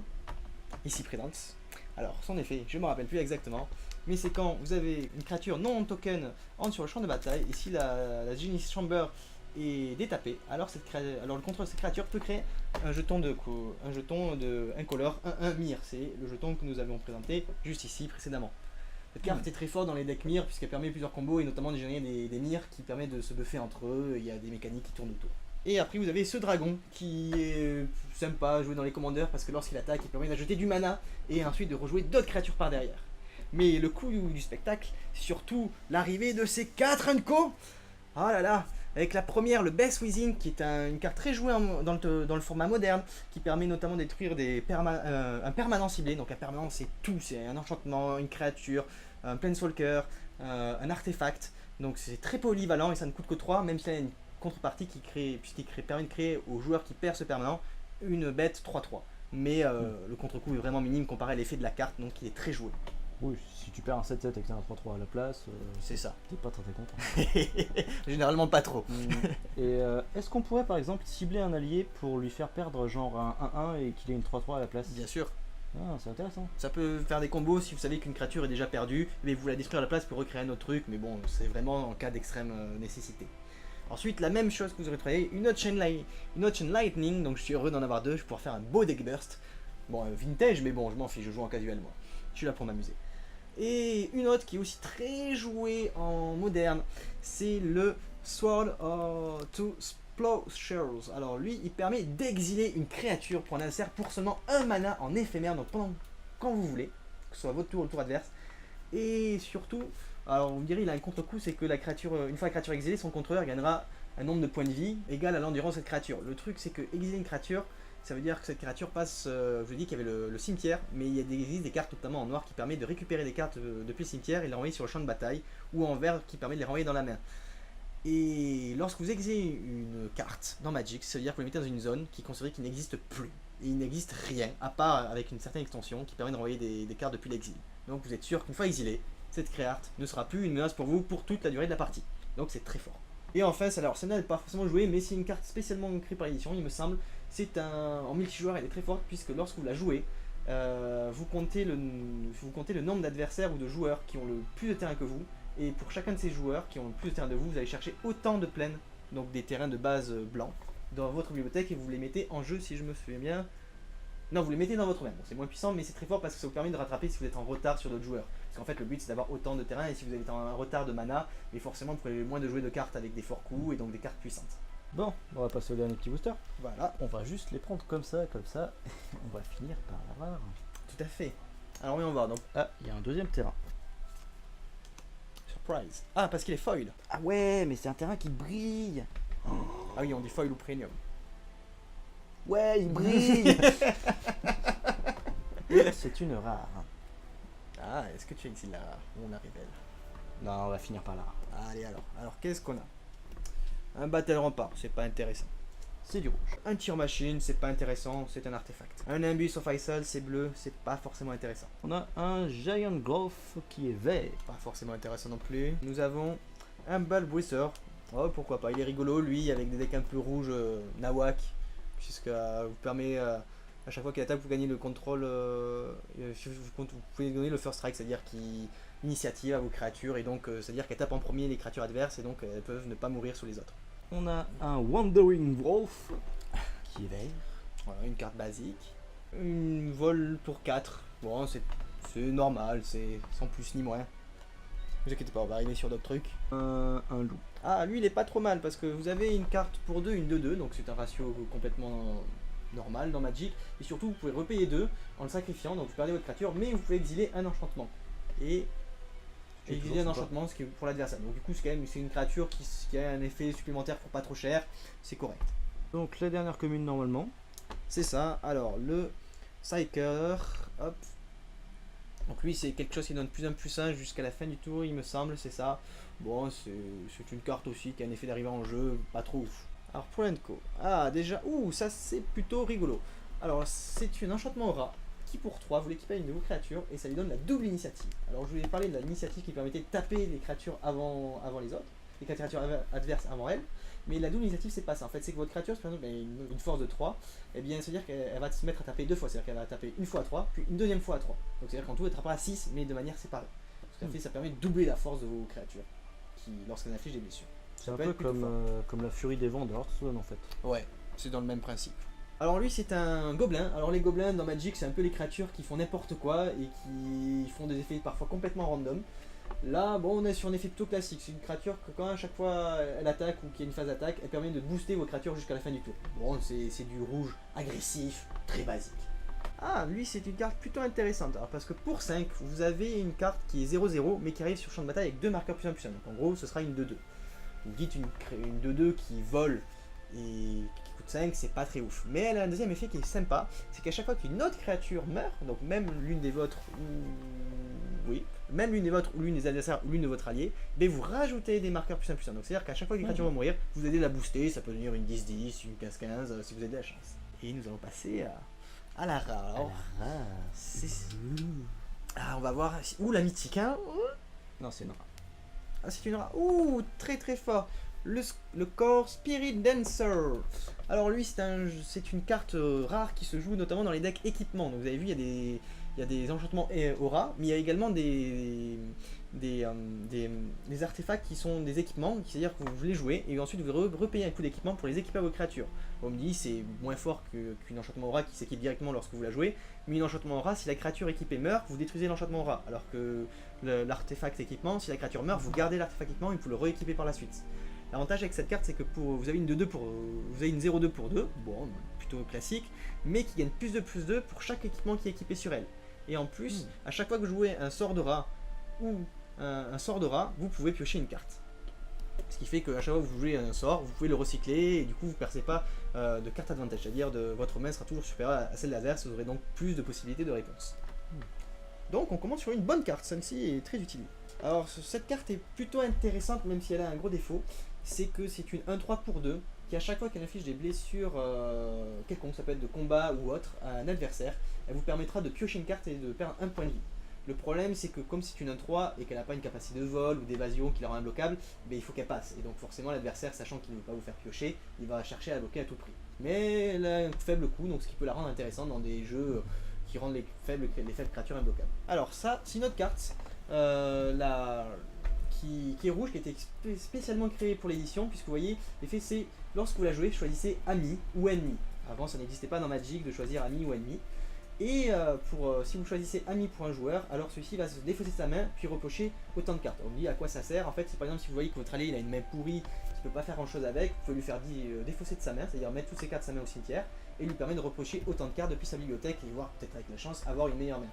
ici présente. Alors, son effet, je ne me rappelle plus exactement. Mais c'est quand vous avez une créature non token entre sur le champ de bataille. Ici, la Genesis Chamber est détapée. Alors le contrôle de cette créature peut créer un jeton incolore 1-1 Mir. C'est le jeton que nous avions présenté juste ici précédemment. Cette carte est très forte dans les decks Mir puisqu'elle permet plusieurs combos et notamment de générer des Mir qui permettent de se buffer entre eux. Il y a des mécaniques qui tournent autour. Et après vous avez ce dragon qui est sympa à jouer dans les commandeurs parce que lorsqu'il attaque il permet d'ajouter du mana et ensuite de rejouer d'autres créatures par derrière. Mais le coup du spectacle, c'est surtout l'arrivée de ces 4 co. Oh là là. Avec la première, le Best Within, qui est une carte très jouée dans le format moderne, qui permet notamment de détruire un permanent ciblé. Donc un permanent, c'est tout, c'est un enchantement, une créature, un planeswalker, un artefact. Donc c'est très polyvalent et ça ne coûte que 3, même s'il y a une contrepartie puisqu'il permet de créer au joueur qui perd ce permanent une bête 3-3. Mais le contre-coup est vraiment minime comparé à l'effet de la carte, donc il est très joué. Oui, si tu perds un 7-7 et que tu as un 3-3 à la place, c'est ça. T'es pas très content. Généralement pas trop. Et est-ce qu'on pourrait par exemple cibler un allié pour lui faire perdre genre un 1-1 et qu'il ait une 3-3 à la place? Bien sûr. Ah, c'est intéressant. Ça peut faire des combos si vous savez qu'une créature est déjà perdue, mais vous la détruire à la place pour recréer un autre truc, mais bon, c'est vraiment en cas d'extrême nécessité. Ensuite, la même chose que vous aurez trouvé, une autre chain lightning, donc je suis heureux d'en avoir deux, je vais pouvoir faire un beau deck burst. Bon, vintage, mais bon, je m'en fiche, je joue en casual moi. Je suis là pour m'amuser. Et une autre qui est aussi très jouée en moderne, c'est le Sword of Two Plowshares. Alors lui, il permet d'exiler une créature pour un adversaire pour seulement un mana en éphémère, donc pendant quand vous voulez, que ce soit votre tour ou le tour adverse. Et surtout, alors vous me direz, il a un contre-coup, c'est que la créature, une fois la créature exilée, son contrôleur gagnera un nombre de points de vie égal à l'endurance de cette créature. Le truc, c'est que exiler une créature, ça veut dire que cette créature passe, je vous dis qu'il y avait le cimetière, mais il existe des cartes notamment en noir qui permettent de récupérer des cartes depuis le cimetière et les renvoyer sur le champ de bataille, ou en vert qui permet de les renvoyer dans la main. Et lorsque vous exilez une carte dans Magic, ça veut dire que vous la mettez dans une zone qui est considérée qu'il n'existe plus. Et il n'existe rien, à part avec une certaine extension qui permet de renvoyer des cartes depuis l'exil. Donc vous êtes sûr qu'une fois exilée, cette carte ne sera plus une menace pour vous pour toute la durée de la partie. Donc c'est très fort. Et enfin, alors celle-là n'est pas forcément jouée, mais c'est une carte spécialement créée par l'édition, il me semble. C'est en multijoueur, elle est très forte puisque lorsque vous la jouez, vous comptez le nombre d'adversaires ou de joueurs qui ont le plus de terrain que vous. Et pour chacun de ces joueurs qui ont le plus de terrain de vous, vous allez chercher autant de plaines, donc des terrains de base blancs, dans votre bibliothèque et vous les mettez en jeu si je me souviens bien. Non, vous les mettez dans votre main. Bon, c'est moins puissant, mais c'est très fort parce que ça vous permet de rattraper si vous êtes en retard sur d'autres joueurs. Parce qu'en fait, le but c'est d'avoir autant de terrain et si vous êtes en retard de mana, mais forcément vous prenez moins de jouer de cartes avec des forts coups et donc des cartes puissantes. Bon, on va passer au dernier petit booster. Voilà, On va juste les prendre comme ça. On va finir par l'avoir. tout à fait. Alors oui, on va voir. Donc, Ah, il y a un deuxième terrain. surprise. Ah, parce qu'il est foil. Ah ouais, mais c'est un terrain qui brille. Ah oui, on dit foil ou premium. Ouais, il brille. C'est une rare. Ah, est-ce que tu exiles la rare ou on la révèle? Non, on va finir par là. Allez alors. Alors qu'est-ce qu'on a? Un battle rempart, c'est pas intéressant. C'est du rouge. Un tir machine, c'est pas intéressant, c'est un artefact. Un Nimbus of Isle, c'est bleu, c'est pas forcément intéressant. On a un Giant Growth qui est vert. Pas forcément intéressant non plus. Nous avons un Balbreather. Oh, pourquoi pas, il est rigolo lui, avec des decks un peu rouges Nawak, puisque vous permet à chaque fois qu'il attaque, vous gagnez le contrôle. Vous pouvez donner le first strike, c'est-à-dire qui initiative à vos créatures, et donc c'est-à-dire qu'elles tapent en premier les créatures adverses, et donc elles peuvent ne pas mourir sous les autres. On a un Wandering Wolf qui est vert. Voilà, une carte basique. Une vol pour 4. Bon, c'est normal, c'est sans plus ni moins. Ne vous inquiétez pas, on va arriver sur d'autres trucs. Un loup. Ah, lui il est pas trop mal parce que vous avez une carte pour 2, une 2-2, donc c'est un ratio complètement normal dans Magic. Et surtout, vous pouvez repayer 2 en le sacrifiant, donc vous perdez votre créature, mais vous pouvez exiler un enchantement. Et exiler un enchantement, ce qui est pour l'adversaire. Donc du coup, c'est une créature qui a un effet supplémentaire pour pas trop cher, c'est correct. Donc la dernière commune normalement. C'est ça. Alors le Psyker, hop. Donc lui c'est quelque chose qui donne plus 1 plus 1 jusqu'à la fin du tour, il me semble, c'est ça. Bon, c'est une carte aussi qui a un effet d'arrivée en jeu, pas trop ouf. Alors pour l'Enco, ah déjà, ça c'est plutôt rigolo. Alors c'est un enchantement rat qui pour 3, vous l'équipez à une de vos créatures et ça lui donne la double initiative. Alors je voulais parler de l'initiative qui permettait de taper les créatures avant les autres, les créatures adverses avant elles. Mais la double initiative c'est pas ça, en fait c'est que votre créature, par exemple, une force de 3, et bien ça veut dire qu'elle va se mettre à taper 2 fois, c'est-à-dire qu'elle va taper une fois à 3, puis une deuxième fois à 3. Donc c'est-à-dire qu'en tout elle tapera à 6, mais de manière séparée. Parce qu'en fait ça permet de doubler la force de vos créatures, lorsqu'elles infligent des blessures. C'est un peu comme la furie des vents de Hearthstone en fait. Ouais, c'est dans le même principe. Alors lui c'est un gobelin, alors les gobelins dans Magic c'est un peu les créatures qui font n'importe quoi et qui font des effets parfois complètement random. Là, bon, on est sur un effet plutôt classique. C'est une créature que quand à chaque fois elle attaque ou qu'il y a une phase d'attaque, elle permet de booster vos créatures jusqu'à la fin du tour. Bon, c'est du rouge agressif, très basique. Ah, lui c'est une carte plutôt intéressante. Alors, parce que pour 5, vous avez une carte qui est 0-0 mais qui arrive sur champ de bataille avec 2 marqueurs plus 1 plus 1. Donc en gros, ce sera une 2-2. Vous dites une 2-2 qui vole et qui coûte 5, c'est pas très ouf. Mais elle a un deuxième effet qui est sympa, c'est qu'à chaque fois qu'une autre créature meurt, donc même l'une des vôtres ou... Oui, même l'une des vôtres ou l'une des adversaires ou l'une de votre allié, ben vous rajoutez des marqueurs plus 1 plus 1. Donc c'est à dire qu'à chaque fois qu'une créature va mourir, vous aidez à la booster, ça peut devenir une 10-10, une 15-15 si vous avez de la chance. Et nous allons passer à la rare. Alors, on va voir. Ouh, la mythique, hein. Non, c'est une rare. Ah, c'est une rare. Ouh, très très fort. le corps Spirit Dancer. Alors lui c'est une carte rare qui se joue notamment dans les decks équipements. Donc vous avez vu il y a des enchantements et aura, mais il y a également des artefacts qui sont des équipements, c'est-à-dire que vous les jouez et ensuite vous repayez un coup d'équipement pour les équiper à vos créatures. On me dit c'est moins fort qu'une enchantement aura qui s'équipe directement lorsque vous la jouez, mais une enchantement aura, si la créature équipée meurt, vous détruisez l'enchantement aura, alors que l'artefact équipement, si la créature meurt, vous gardez l'artefact équipement et vous le rééquipez par la suite. L'avantage avec cette carte, c'est que vous avez une 2-2 vous avez une 0-2 pour 2, bon, plutôt classique, mais qui gagne +2/+2 pour chaque équipement qui est équipé sur elle. Et en plus, à chaque fois que vous jouez un sort de rat ou un sort de rat, vous pouvez piocher une carte. Ce qui fait qu'à chaque fois que vous jouez un sort, vous pouvez le recycler et du coup vous ne perdez pas de carte advantage, c'est-à-dire votre main sera toujours supérieure à celle de l'adverse, vous aurez donc plus de possibilités de réponse. Donc on commence sur une bonne carte, celle-ci est très utile. Alors cette carte est plutôt intéressante même si elle a un gros défaut, c'est que c'est une 1-3 pour 2 qui à chaque fois qu'elle affiche des blessures quelconques, ça peut être de combat ou autre, à un adversaire, elle vous permettra de piocher une carte et de perdre un point de vie. Le problème c'est que comme c'est une 1-3 et qu'elle n'a pas une capacité de vol ou d'évasion qui la rend imbloquable, il faut qu'elle passe. Et donc forcément l'adversaire, sachant qu'il ne veut pas vous faire piocher, il va chercher à la bloquer à tout prix. Mais elle a un faible coût, donc ce qui peut la rendre intéressante dans des jeux qui rendent les faibles créatures imbloquables. Alors ça, c'est une autre carte qui est rouge, qui a été spécialement créée pour l'édition, puisque vous voyez, l'effet c'est, lorsque vous la jouez, choisissez ami ou ennemi. Avant ça n'existait pas dans Magic de choisir ami ou ennemi. Et si vous choisissez ami pour un joueur, alors celui-ci va se défausser de sa main, puis repocher autant de cartes. On dit à quoi ça sert. En fait, c'est par exemple si vous voyez que votre allié il a une main pourrie, qui ne peut pas faire grand chose avec, vous pouvez lui faire défausser de sa main, c'est-à-dire mettre toutes ses cartes de sa main au cimetière, et lui permet de repocher autant de cartes depuis sa bibliothèque, et voir peut-être avec la chance avoir une meilleure main.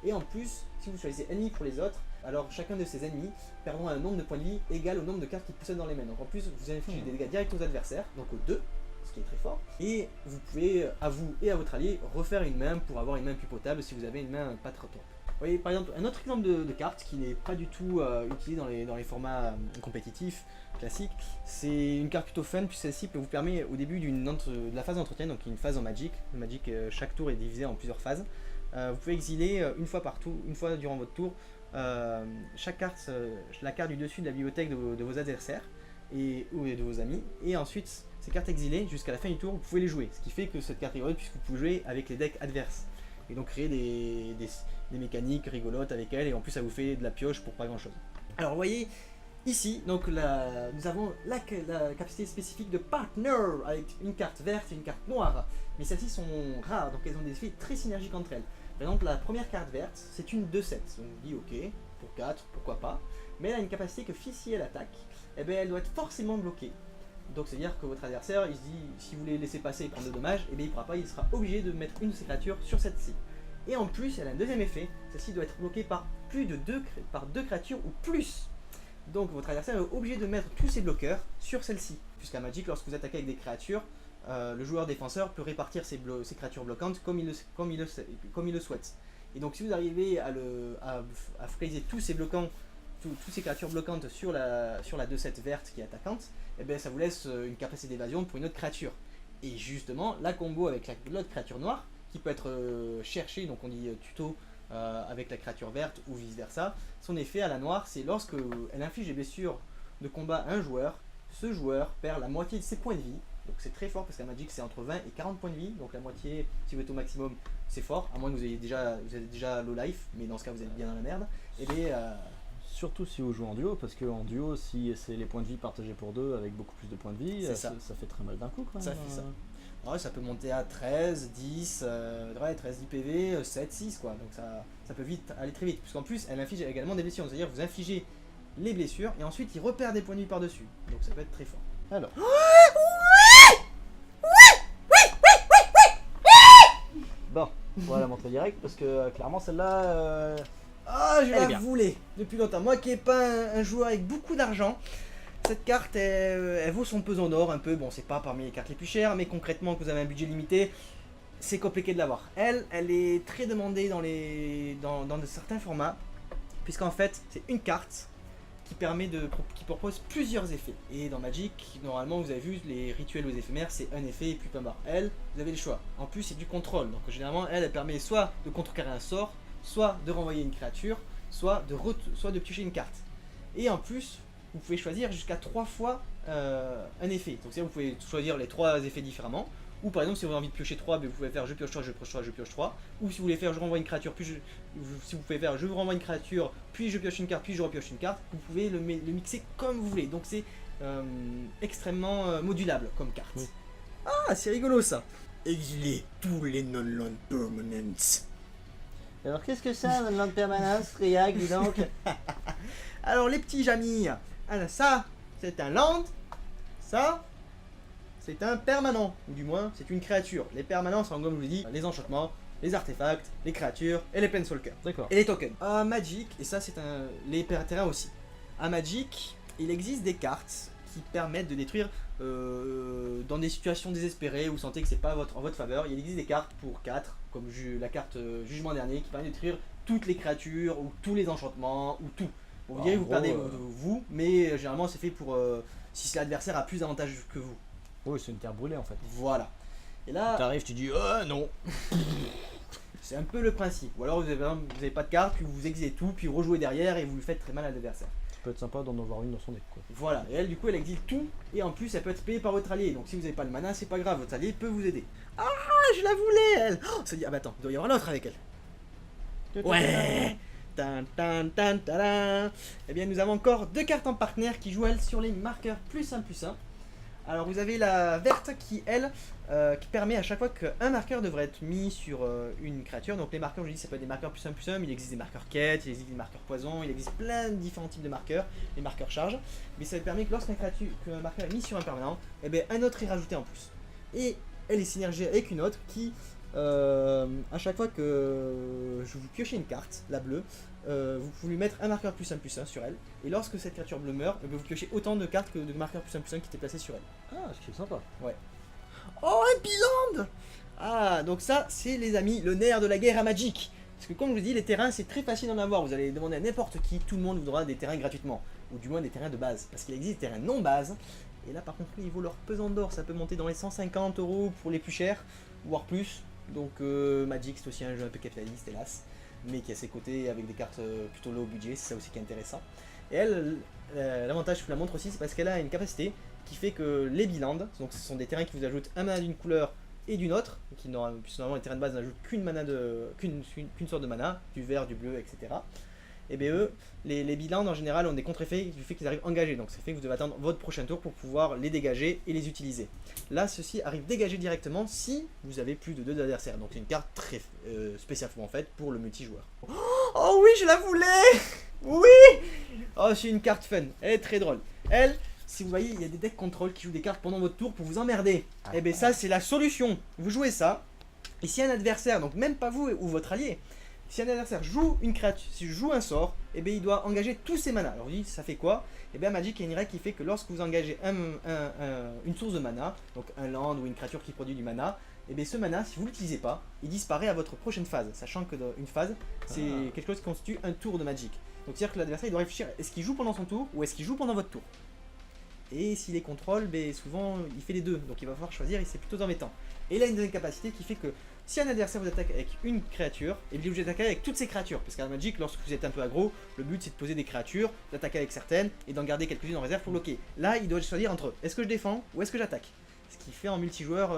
Et en plus, si vous choisissez ennemi pour les autres, alors chacun de ces ennemis perdront un nombre de points de vie égal au nombre de cartes qu'ils possèdent dans les mains. Donc en plus, vous infligez des dégâts directs aux adversaires, donc aux deux, ce qui est très fort. Et vous pouvez, à vous et à votre allié, refaire une main pour avoir une main plus potable si vous avez une main pas trop top. Vous voyez par exemple un autre exemple de carte qui n'est pas du tout utilisé dans les formats compétitifs classiques, c'est une carte plutôt fun, puis celle-ci vous permet au début de la phase d'entretien, donc une phase en Magic. Magic, chaque tour est divisé en plusieurs phases. Vous pouvez exiler une fois durant votre tour, chaque carte, la carte du dessus de la bibliothèque de vos adversaires ou de vos amis, et ensuite ces cartes exilées jusqu'à la fin du tour vous pouvez les jouer, ce qui fait que cette carte est rigolote puisque vous pouvez jouer avec les decks adverses et donc créer des mécaniques rigolotes avec elle, et en plus ça vous fait de la pioche pour pas grand chose. Alors vous voyez ici, donc nous avons la capacité spécifique de partner avec une carte verte et une carte noire, mais celles-ci sont rares donc elles ont des effets très synergiques entre elles. Par exemple la première carte verte c'est une 2-7, donc on dit ok, pour 4 pourquoi pas, mais elle a une capacité que si elle attaque, elle doit être forcément bloquée. Donc c'est à dire que votre adversaire il se dit si vous les laissez passer et prendre de dommages, il pourra pas, il sera obligé de mettre une de ses créatures sur cette-ci. Et en plus elle a un deuxième effet, celle-ci doit être bloquée par deux créatures ou plus. Donc votre adversaire est obligé de mettre tous ses bloqueurs sur celle-ci. Puisqu'à Magic, lorsque vous attaquez avec des créatures, le joueur défenseur peut répartir ses créatures bloquantes comme il le souhaite. Et donc si vous arrivez à focaliser tous ces bloquants, toutes ces créatures bloquantes sur la 2-7 verte qui est attaquante, ça vous laisse une capacité d'évasion pour une autre créature. Et justement, la combo avec l'autre créature noire, qui peut être cherchée, donc on dit tuto, avec la créature verte ou vice versa, son effet à la noire, c'est lorsque elle inflige des blessures de combat à un joueur, ce joueur perd la moitié de ses points de vie. Donc c'est très fort parce qu'à Magic c'est entre 20 et 40 points de vie, donc la moitié, si vous êtes au maximum, c'est fort, à moins que vous ayez déjà low life, mais dans ce cas vous êtes bien dans la merde. Surtout si vous jouez en duo, parce qu'en duo, si c'est les points de vie partagés pour deux avec beaucoup plus de points de vie, ça fait très mal d'un coup. Quand même. Ça fait ça. Ouais, ça peut monter à 13, 10, 13 IPV, 7, 6 quoi, donc ça peut vite aller très vite, puisqu'en plus elle inflige également des blessures, c'est-à-dire vous infligez les blessures et ensuite il repère des points de vie par-dessus, donc ça peut être très fort. Alors. Bon, on va la montrer direct parce que clairement celle-là. Je la voulais depuis longtemps. Moi qui n'ai pas un joueur avec beaucoup d'argent, cette carte elle vaut son pesant d'or un peu. Bon, c'est pas parmi les cartes les plus chères, mais concrètement, que vous avez un budget limité, c'est compliqué de l'avoir. Elle est très demandée dans certains formats, puisqu'en fait, c'est une carte qui propose plusieurs effets. Et dans Magic, normalement, vous avez vu, les rituels aux éphémères, c'est un effet et puis point barre. Elle, vous avez le choix. En plus, c'est du contrôle. Donc généralement, elle permet soit de contrecarrer un sort, soit de renvoyer une créature, soit de piocher une carte. Et en plus, vous pouvez choisir jusqu'à 3 fois un effet. Donc vous pouvez choisir les 3 effets différemment. Ou par exemple si vous avez envie de piocher 3, vous pouvez faire je pioche 3, je pioche 3, je pioche 3. Ou si vous voulez faire je renvoie une créature, si vous pouvez faire je vous renvoie une créature, puis je pioche une carte, puis je repioche une carte. Vous pouvez le mixer comme vous voulez. Donc c'est extrêmement modulable comme carte. Oui. Ah, c'est rigolo ça. Exiler tous les non-land permanents. Alors qu'est-ce que c'est un land permanence, Triac, dis donc? Alors les petits amis, alors, ça c'est un land, ça c'est un permanent, ou du moins c'est une créature. Les permanents sont comme je vous l'ai dit, les enchantements, les artefacts, les créatures et les planeswalkers. D'accord. Et les tokens. À Magic, et ça c'est les terrains aussi. À Magic, il existe des cartes qui permettent de détruire dans des situations désespérées où vous sentez que c'est pas en votre faveur. Il existe des cartes pour 4, comme la carte Jugement Dernier, qui permet de détruire toutes les créatures ou tous les enchantements ou tout. Bon, vous direz, vous perdez vous, mais généralement c'est fait pour si l'adversaire a plus d'avantages que vous. Oui, c'est une terre brûlée en fait. Voilà. Et là, T'arrives, tu dis non. c'est un peu le principe. Ou alors vous avez pas de carte, puis vous exilez tout, puis vous rejouez derrière et vous lui faites très mal à l'adversaire. Ça peut être sympa d'en avoir une dans son deck quoi. Voilà, et elle du coup elle exile tout, et en plus elle peut être payée par votre allié, donc si vous n'avez pas le mana c'est pas grave, votre allié peut vous aider. Ah, je la voulais elle. Oh, ça dit, ah bah attends, il doit y avoir l'autre avec elle. Ouais. Tan, tan, tan, tadam. Eh bien nous avons encore 2 cartes en partenaire qui jouent elles sur les marqueurs +1/+1. Alors vous avez la verte qui elle qui permet à chaque fois qu'un marqueur devrait être mis sur une créature. Donc les marqueurs, je dis, ça peut être des marqueurs +1/+1, mais il existe des marqueurs quête, il existe des marqueurs poison, il existe plein de différents types de marqueurs, les marqueurs charge. Mais ça permet que lorsqu'un marqueur est mis sur un permanent, eh bien un autre est rajouté en plus. Et elle est synergiée avec une autre qui, à chaque fois que je vous piochez une carte, la bleue, vous pouvez lui mettre un marqueur +1/+1 sur elle. Et lorsque cette créature bleue meurt, vous piochez autant de cartes que de marqueurs +1/+1 qui étaient placés sur elle. Ah, c'est sympa. Ouais. Oh, un biland. Ah, donc ça, c'est les amis, le nerf de la guerre à Magic. Parce que comme je vous dis, les terrains, c'est très facile d'en avoir. Vous allez demander à n'importe qui, tout le monde vous donnera des terrains gratuitement. Ou du moins des terrains de base. Parce qu'il existe des terrains non base. Et là, par contre, il vaut leur pesant d'or. Ça peut monter dans les 150 € pour les plus chers, voire plus. Donc Magic, c'est aussi un jeu un peu capitaliste, hélas. Mais qui a ses côtés avec des cartes plutôt low budget, c'est ça aussi qui est intéressant. Et elle, l'avantage que je vous la montre aussi, c'est parce qu'elle a une capacité qui fait que les bilands, donc ce sont des terrains qui vous ajoutent un mana d'une couleur et d'une autre, qui normalement les terrains de base n'ajoutent qu'une sorte de mana, du vert, du bleu, etc. Et bien eux, les bilands en général ont des contre-effets du fait qu'ils arrivent engagés, donc ça fait que vous devez attendre votre prochain tour pour pouvoir les dégager et les utiliser. Là, ceci arrive dégagé directement si vous avez plus de 2 adversaires, donc c'est une carte très spécialement faite pour le multijoueur. Oh oui, je la voulais. Oui. Oh, c'est une carte fun, elle est très drôle. Elle, si vous voyez, il y a des decks contrôle qui jouent des cartes pendant votre tour pour vous emmerder. Et bien ça, c'est la solution. Vous jouez ça, et si un adversaire, donc même pas vous ou votre allié, si un adversaire joue une créature, si je joue un sort, et bien il doit engager tous ses manas. Alors ça fait quoi? Et bien Magic, il y a une règle qui fait que lorsque vous engagez une source de mana, donc un land ou une créature qui produit du mana, et bien ce mana, si vous ne l'utilisez pas, il disparaît à votre prochaine phase. Sachant que une phase, c'est quelque chose qui constitue un tour de Magic. Donc c'est-à-dire que l'adversaire il doit réfléchir, est-ce qu'il joue pendant son tour ou est-ce qu'il joue pendant votre tour? Et s'il les contrôle, ben, souvent il fait les deux, donc il va falloir choisir et c'est plutôt embêtant. Et il a une deuxième capacité qui fait que si un adversaire vous attaque avec une créature, et bien vous attaquer avec toutes ces créatures. Parce qu'à Magic, lorsque vous êtes un peu aggro, le but c'est de poser des créatures, d'attaquer avec certaines et d'en garder quelques-unes en réserve pour bloquer. Là, il doit choisir entre est-ce que je défends ou est-ce que j'attaque. Ce qui fait en multijoueur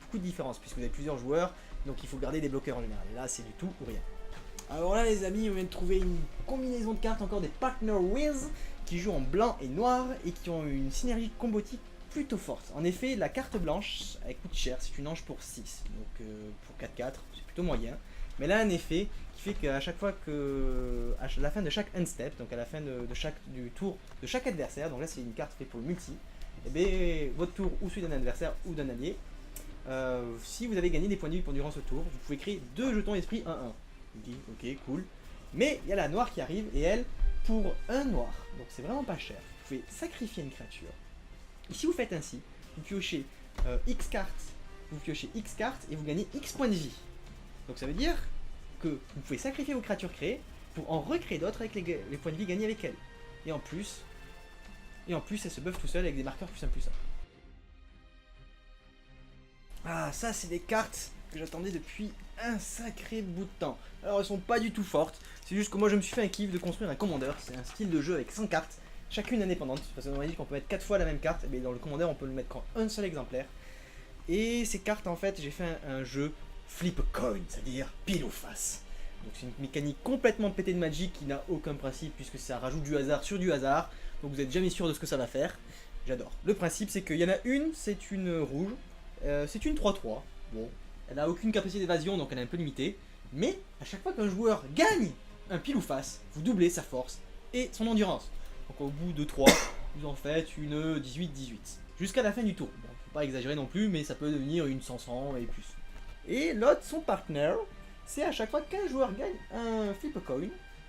beaucoup de différence, puisque vous avez plusieurs joueurs, donc il faut garder des bloqueurs en général. Et là, c'est du tout ou rien. Alors là, les amis, on vient de trouver une combinaison de cartes, encore des Partner Wiz, qui jouent en blanc et noir et qui ont une synergie combotique plutôt forte. En effet, la carte blanche, elle coûte cher, c'est une ange pour 6, donc pour 4-4, c'est plutôt moyen. Mais elle a un effet qui fait qu'à chaque fois que, à la fin de chaque end step, donc à la fin du tour de chaque adversaire, donc là c'est une carte faite pour le multi, et bien votre tour ou celui d'un adversaire ou d'un allié, si vous avez gagné des points de vie durant ce tour, vous pouvez créer 2 jetons esprit 1-1. Je dis ok, cool. Mais il y a la noire qui arrive et elle, pour un noir, donc c'est vraiment pas cher, vous pouvez sacrifier une créature. Et si vous faites ainsi, vous piochez X cartes, et vous gagnez X points de vie. Donc ça veut dire que vous pouvez sacrifier vos créatures créées pour en recréer d'autres avec les points de vie gagnés avec elles. Et en plus, elle se buff tout seul avec des marqueurs +1/+1. Ah, ça c'est des cartes que j'attendais depuis un sacré bout de temps. Alors elles sont pas du tout fortes, c'est juste que moi je me suis fait un kiff de construire un commandeur, c'est un style de jeu avec 100 cartes, chacune indépendante, parce qu'on a dit qu'on peut mettre 4 fois la même carte, et bien dans le commandeur on peut le mettre qu'en un seul exemplaire. Et ces cartes en fait j'ai fait un jeu flip a coin, c'est-à-dire pile ou face. Donc c'est une mécanique complètement pétée de Magic qui n'a aucun principe puisque ça rajoute du hasard sur du hasard, donc vous n'êtes jamais sûr de ce que ça va faire. J'adore. Le principe c'est qu'il y en a une, c'est une rouge, c'est une 3-3, bon, elle n'a aucune capacité d'évasion donc elle est un peu limitée, mais à chaque fois qu'un joueur gagne un pile ou face, vous doublez sa force et son endurance. Donc au bout de 3, vous en faites une 18-18, jusqu'à la fin du tour. Bon, faut pas exagérer non plus, mais ça peut devenir une 100 et plus. Et l'autre, son partner, c'est à chaque fois qu'un joueur gagne un flip a coin,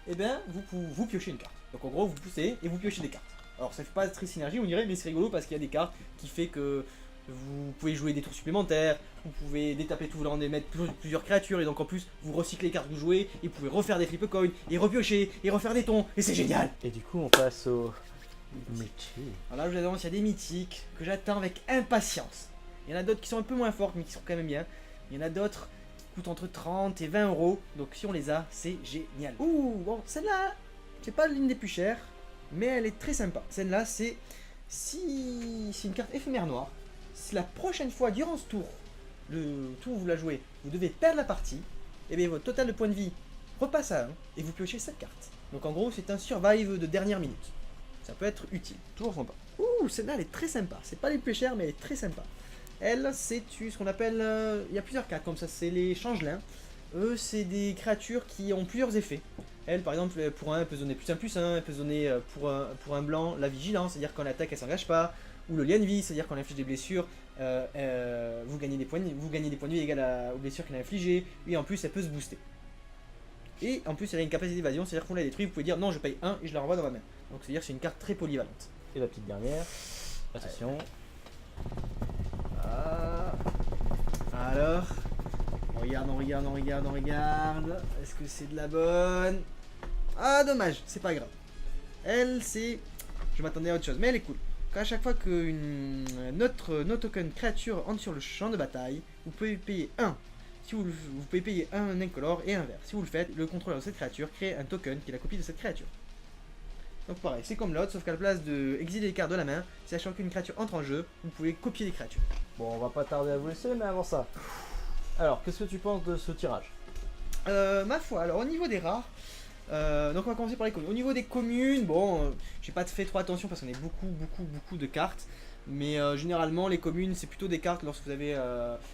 et bien vous piochez une carte. Donc en gros vous poussez et vous piochez des cartes. Alors ça fait pas très synergie on dirait, mais c'est rigolo parce qu'il y a des cartes qui fait que vous pouvez jouer des tours supplémentaires, vous pouvez détaper tout volant et mettre plusieurs créatures, et donc en plus vous recyclez les cartes que vous jouez, et vous pouvez refaire des flip a coin, et repiocher, et refaire des tons, et c'est génial. Et du coup, on passe au métier. Alors là je vous annonce, il y a des mythiques que j'attends avec impatience. Il y en a d'autres qui sont un peu moins fortes mais qui sont quand même bien. Il y en a d'autres qui coûtent entre 30 et 20 euros, donc si on les a, c'est génial. Ouh, bon, celle-là, c'est pas l'une des plus chères, mais elle est très sympa. Celle-là, c'est une carte éphémère noire. Si la prochaine fois, durant ce tour, le tour où vous la jouez, vous devez perdre la partie, et bien votre total de points de vie repasse à 1, et vous piochez cette carte. Donc en gros, c'est un survive de dernière minute. Ça peut être utile. Toujours sympa. Ouh, celle-là, elle est très sympa. C'est pas les plus chères, mais elle est très sympa. Elle, c'est ce qu'on appelle... il y a plusieurs cartes comme ça, c'est les changelins. Eux, c'est des créatures qui ont plusieurs effets. Elle, par exemple, pour un, elle peut donner +1/+1, elle peut donner pour un blanc la vigilance, c'est-à-dire qu'en attaque, elle s'engage pas. Ou le lien de vie, c'est-à-dire qu'on inflige des blessures, vous gagnez des points de vie égales aux blessures qu'elle a infligées. Et en plus, elle peut se booster. Et en plus, elle a une capacité d'évasion, c'est-à-dire qu'on la détruit, vous pouvez dire non, je paye 1 et je la renvoie dans ma main. Donc, c'est-à-dire que c'est une carte très polyvalente. Et la petite dernière. Attention. Ah. Alors, on regarde. Est-ce que c'est de la bonne? Ah, dommage, c'est pas grave. Elle, c'est... Je m'attendais à autre chose, mais elle est cool. À chaque fois qu'une notre token créature entre sur le champ de bataille, vous pouvez payer 1. Si vous pouvez payer un incolore et un vert. Si vous le faites, le contrôleur de cette créature crée un token qui est la copie de cette créature. Donc pareil, c'est comme l'autre, sauf qu'à la place de exiler les cartes de la main, si à chaque fois qu'une créature entre en jeu, vous pouvez copier les créatures. Bon, on va pas tarder à vous laisser, mais avant ça. Alors, qu'est-ce que tu penses de ce tirage? Ma foi, alors au niveau des rares, donc on va commencer par les communes. Au niveau des communes, bon, j'ai pas fait trop attention parce qu'on a beaucoup de cartes. Mais généralement, les communes, c'est plutôt des cartes lorsque vous avez...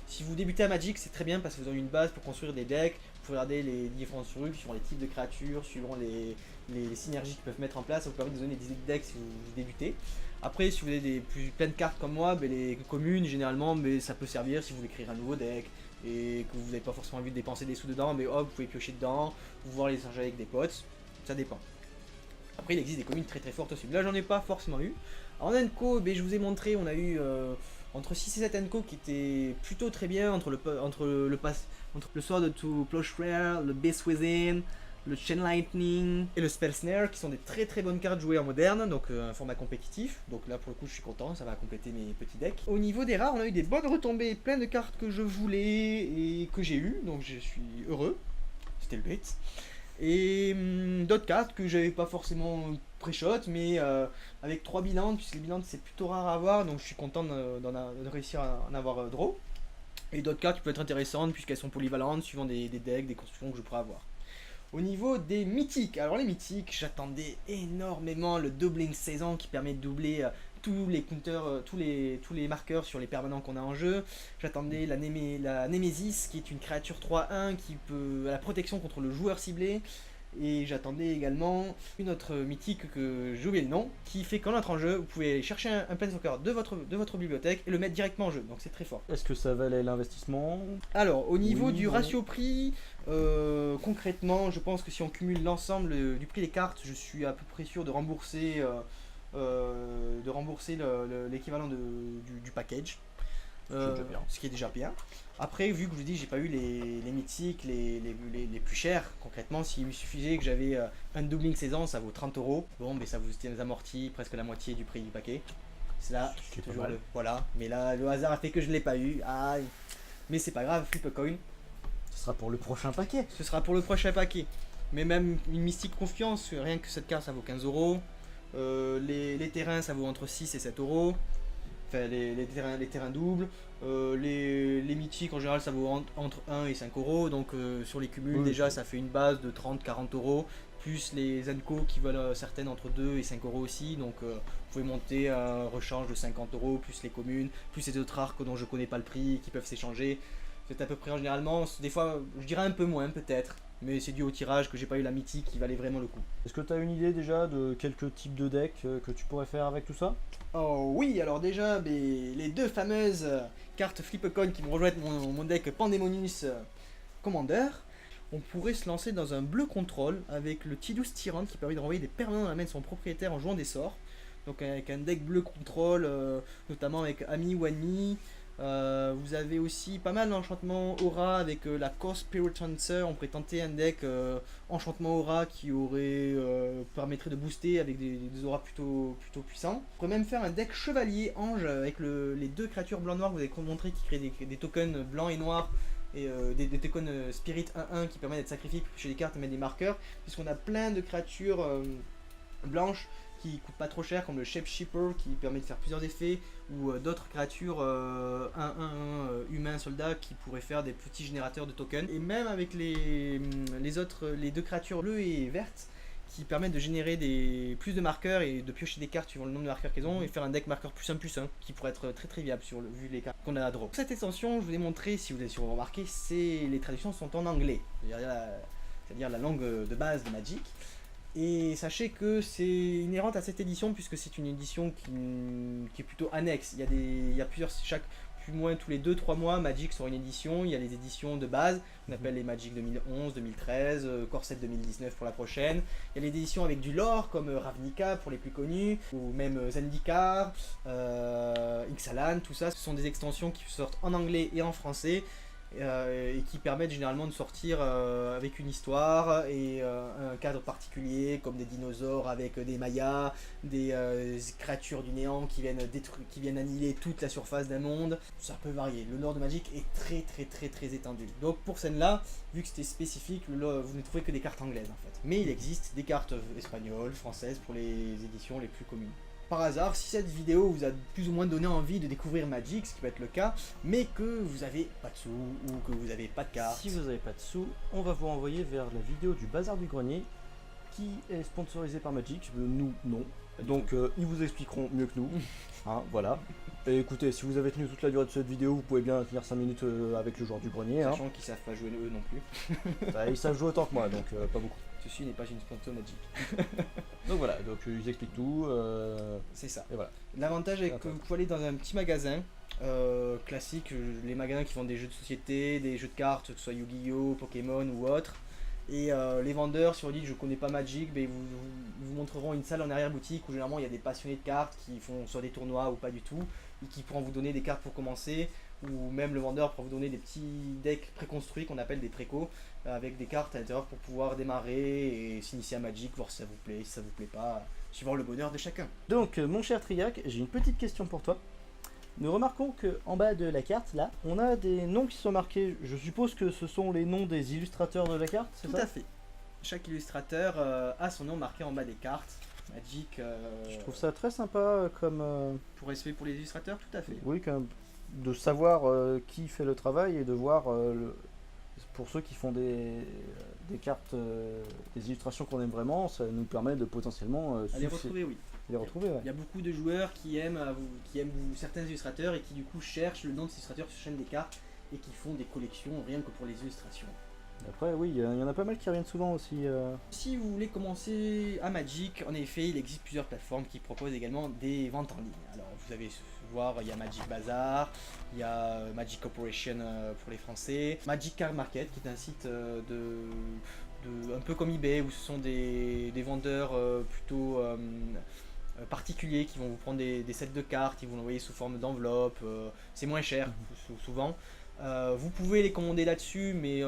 si vous débutez à Magic, c'est très bien parce que vous avez une base pour construire des decks. Vous pouvez regarder les différents trucs, suivant les types de créatures, suivant les synergies qu'ils peuvent mettre en place. Ça vous permet de donner des decks si vous débutez. Après, si vous avez plein de cartes comme moi, ben, les communes, généralement, ben, ça peut servir si vous voulez créer un nouveau deck et que vous n'avez pas forcément envie de dépenser des sous dedans, mais hop, vous pouvez piocher dedans, pouvoir les échanger avec des potes, ça dépend. Après, il existe des communes très fortes aussi. Là, j'en ai pas forcément eu. En Enco, ben, je vous ai montré, on a eu entre 6 et 7 Enco qui étaient plutôt très bien, entre le Sword to Plowshare, le Beast Within, le Chain Lightning et le Spell Snare, qui sont des très bonnes cartes jouées en moderne, donc un format compétitif. Donc là, pour le coup, je suis content, ça va compléter mes petits decks. Au niveau des rares, on a eu des bonnes retombées, plein de cartes que je voulais et que j'ai eu, donc je suis heureux. C'était le but. Et d'autres cartes que j'avais pas forcément pré-shot, mais avec 3 bilans, puisque les bilans c'est plutôt rare à avoir, donc je suis content de réussir à en avoir draw. Et d'autres cartes qui peuvent être intéressantes puisqu'elles sont polyvalentes suivant des decks, des constructions que je pourrais avoir. Au niveau des mythiques, alors les mythiques, j'attendais énormément le doubling saison qui permet de doubler tous les counters, tous les marqueurs sur les permanents qu'on a en jeu. J'attendais la Némésis qui est une créature 3-1 qui peut à la protection contre le joueur ciblé. Et j'attendais également une autre mythique que j'ai oublié le nom, qui fait qu'en entre en jeu, vous pouvez chercher un Planeswalker de votre bibliothèque et le mettre directement en jeu, donc c'est très fort. Est-ce que ça valait l'investissement? Alors, au niveau du non. ratio prix, concrètement, je pense que si on cumule l'ensemble du prix des cartes, je suis à peu près sûr de rembourser l'équivalent du package. Ce qui est déjà bien. Après, vu que je vous dis, j'ai pas eu les mythiques, les plus chers, concrètement, s'il me suffisait que j'avais un doubling saison, ça vaut 30 euros. Bon, mais ça vous amortit presque la moitié du prix du paquet. C'est là, toujours voilà. Mais là, le hasard a fait que je l'ai pas eu. Ah, mais c'est pas grave, flip a coin. Ce sera pour le prochain paquet. Ce sera pour le prochain paquet. Mais même une mystique confiance, rien que cette carte, ça vaut 15 euros. Les terrains, ça vaut entre 6 et 7 euros. Enfin, les terrains doubles. Les mythiques, en général, ça vaut entre 1 et 5 euros. Donc, sur les cumuls, Oui, déjà, c'est- ça fait une base de 30-40 euros. Plus les Zenko qui valent certaines entre 2 et 5 euros aussi. Donc, vous pouvez monter un rechange de 50 euros, plus les communes, plus les autres arcs dont je connais pas le prix, qui peuvent s'échanger. C'est à peu près, généralement, des fois, je dirais un peu moins peut-être. Mais c'est dû au tirage que j'ai pas eu la mythique qui valait vraiment le coup. Est-ce que tu as une idée déjà de quelques types de decks que tu pourrais faire avec tout ça? Oh oui, alors déjà, les deux fameuses cartes Flip-A-Coin qui vont rejoindre mon deck Pandemonius Commander, on pourrait se lancer dans un bleu contrôle avec le Tidus Tyrant qui permet de renvoyer des permanents dans la main de son propriétaire en jouant des sorts. Donc avec un deck bleu contrôle, notamment avec Ami ou Ennemi. Vous avez aussi pas mal d'enchantements aura avec la Core Spirit Hunter. On pourrait tenter un deck enchantement aura qui permettrait de booster avec des auras plutôt puissants. On pourrait même faire un deck chevalier ange avec les deux créatures blanc-noir que vous avez montré qui créent des tokens blancs et noirs. Et des tokens Spirit 1-1 qui permettent d'être sacrifiés chez les cartes et mettre des marqueurs. Puisqu'on a plein de créatures blanches qui coûtent pas trop cher, comme le Shape Shipper qui permet de faire plusieurs effets, ou d'autres créatures 1-1 humains soldats qui pourraient faire des petits générateurs de tokens. Et même avec les deux créatures bleues et vertes qui permettent de générer plus de marqueurs et de piocher des cartes suivant le nombre de marqueurs qu'elles ont et faire un deck marqueur +1/+1 qui pourrait être très très viable vu les cartes qu'on a à draw. Pour cette extension, je vous ai montré, si vous avez sûrement remarqué, les traductions sont en anglais, c'est-à-dire la langue de base de Magic. Et sachez que c'est inhérente à cette édition puisque c'est une édition qui est plutôt annexe. Il y a plusieurs, plus ou moins tous les 2-3 mois, Magic sort une édition. Il y a les éditions de base, qu'on appelle les Magic 2011, 2013, Corset 2019 pour la prochaine. Il y a les éditions avec du lore comme Ravnica pour les plus connus, ou même Zendikar, Ixalan, tout ça. Ce sont des extensions qui sortent en anglais et en français. Et qui permettent généralement de sortir avec une histoire et un cadre particulier comme des dinosaures avec des mayas, des créatures du néant qui viennent annihiler toute la surface d'un monde. Ça peut varier. Le lore de Magic est très étendu. Donc pour celle-là, vu que c'était spécifique, vous ne trouvez que des cartes anglaises en fait. Mais il existe des cartes espagnoles, françaises pour les éditions les plus communes. Par hasard, si cette vidéo vous a plus ou moins donné envie de découvrir Magic, ce qui peut être le cas, mais que vous avez pas de sous ou que vous avez pas de cartes. Si vous n'avez pas de sous, on va vous renvoyer vers la vidéo du Bazar du Grenier qui est sponsorisée par Magic. Nous, non. Donc ils vous expliqueront mieux que nous. Hein, voilà. Et écoutez, si vous avez tenu toute la durée de cette vidéo, vous pouvez bien tenir 5 minutes avec le joueur du grenier. Sachant qu'ils savent pas jouer eux non plus. Bah, ils savent jouer autant que moi, donc pas beaucoup. Ceci n'est pas une sponsor Magic. Donc voilà, donc ils expliquent tout. C'est ça. Et voilà. L'avantage est que vous pouvez aller dans un petit magasin classique, les magasins qui vendent des jeux de société, des jeux de cartes, que ce soit Yu-Gi-Oh, Pokémon ou autre. Et les vendeurs, si on dit je connais pas Magic, ben, vous montreront une salle en arrière-boutique où généralement il y a des passionnés de cartes qui font soit des tournois ou pas du tout, et qui pourront vous donner des cartes pour commencer, ou même le vendeur pourra vous donner des petits decks préconstruits qu'on appelle des précos, avec des cartes à l'intérieur pour pouvoir démarrer et s'initier à Magic, voir si ça vous plaît, si ça vous plaît pas, suivant le bonheur de chacun. Donc mon cher Triac, j'ai une petite question pour toi. Nous remarquons que en bas de la carte, là, on a des noms qui sont marqués. Je suppose que ce sont les noms des illustrateurs de la carte, c'est Tout ça? à fait. Chaque illustrateur a son nom marqué en bas des cartes. Magic. Je trouve ça très sympa comme... Pour respect pour les illustrateurs, tout à fait. Oui, de savoir qui fait le travail et de voir pour ceux qui font des cartes, des illustrations qu'on aime vraiment, ça nous permet de potentiellement À les retrouver, oui. les retrouver. Ouais. Il y a beaucoup de joueurs qui aiment certains illustrateurs et qui du coup cherchent le nom de ces illustrateurs sur chaîne des cartes et qui font des collections rien que pour les illustrations. Après, oui, il y en a pas mal qui reviennent souvent aussi. Si vous voulez commencer à Magic, en effet, il existe plusieurs plateformes qui proposent également des ventes en ligne. Alors, vous allez voir, il y a Magic Bazar, il y a Magic Corporation pour les Français, Magic Card Market qui est un site un peu comme eBay où ce sont des vendeurs plutôt particuliers qui vont vous prendre des sets de cartes, ils vont l'envoyer sous forme d'enveloppe, c'est moins cher souvent. Vous pouvez les commander là-dessus, mais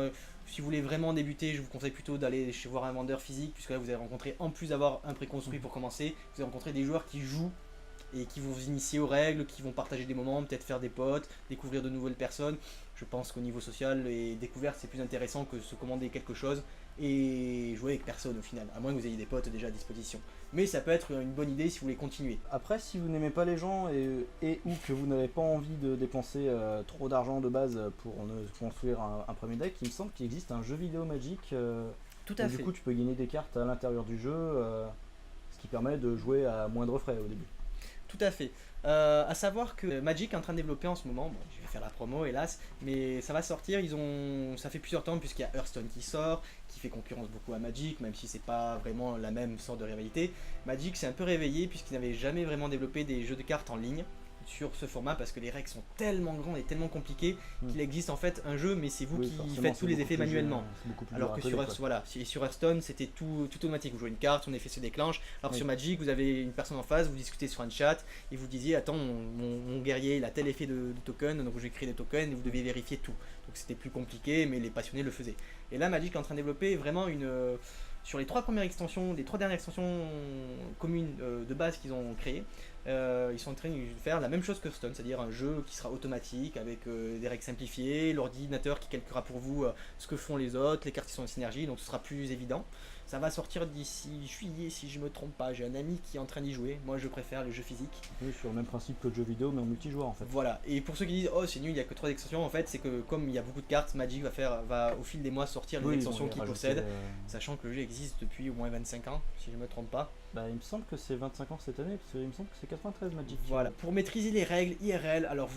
si vous voulez vraiment débuter, je vous conseille plutôt d'aller voir un vendeur physique, puisque là vous allez rencontrer, en plus d'avoir un préconstruit pour commencer, vous allez rencontrer des joueurs qui jouent et qui vont vous initier aux règles, qui vont partager des moments, peut-être faire des potes, découvrir de nouvelles personnes. Je pense qu'au niveau social et découverte, c'est plus intéressant que se commander quelque chose et jouer avec personne au final, à moins que vous ayez des potes déjà à disposition. Mais ça peut être une bonne idée si vous voulez continuer. Après, si vous n'aimez pas les gens et ou que vous n'avez pas envie de dépenser trop d'argent de base pour construire un premier deck, il me semble qu'il existe un jeu vidéo Magic. Tout à fait. Du coup, tu peux gagner des cartes à l'intérieur du jeu, ce qui permet de jouer à moindre frais au début. Tout à fait. À savoir que Magic est en train de développer en ce moment, bon, je vais faire la promo hélas, mais ça va sortir, ça fait plusieurs temps puisqu'il y a Hearthstone qui sort, qui fait concurrence beaucoup à Magic, même si c'est pas vraiment la même sorte de rivalité. Magic s'est un peu réveillé puisqu'il n'avait jamais vraiment développé des jeux de cartes en ligne sur ce format parce que les règles sont tellement grandes et tellement compliquées qu'il existe en fait un jeu mais c'est vous qui faites tous les effets manuellement. Alors que sur Hearthstone c'était tout automatique, vous jouez une carte, son effet se déclenche. Alors sur Magic vous avez une personne en face, vous discutez sur un chat et vous disiez attends mon guerrier il a tel effet de token donc je vais créer des tokens et vous devez vérifier tout. Donc c'était plus compliqué mais les passionnés le faisaient. Et là Magic est en train de développer vraiment sur les trois dernières extensions communes de base qu'ils ont créées, ils sont en train de faire la même chose que Hearthstone, c'est-à-dire un jeu qui sera automatique avec des règles simplifiées, l'ordinateur qui calculera pour vous ce que font les autres, les cartes qui sont en synergie, donc ce sera plus évident. Ça va sortir d'ici juillet si je me trompe pas, j'ai un ami qui est en train d'y jouer, moi je préfère les jeux physiques. Oui, sur le même principe que le jeu vidéo mais en multijoueur en fait. Voilà, et pour ceux qui disent oh c'est nul, il n'y a que 3 extensions, en fait c'est que comme il y a beaucoup de cartes, Magic va au fil des mois sortir les extensions qu'il possède, sachant que le jeu existe depuis au moins 25 ans, si je me trompe pas. Bah il me semble que c'est 25 ans cette année, parce qu'il me semble que c'est 93 Magic. Voilà, pour maîtriser les règles IRL, alors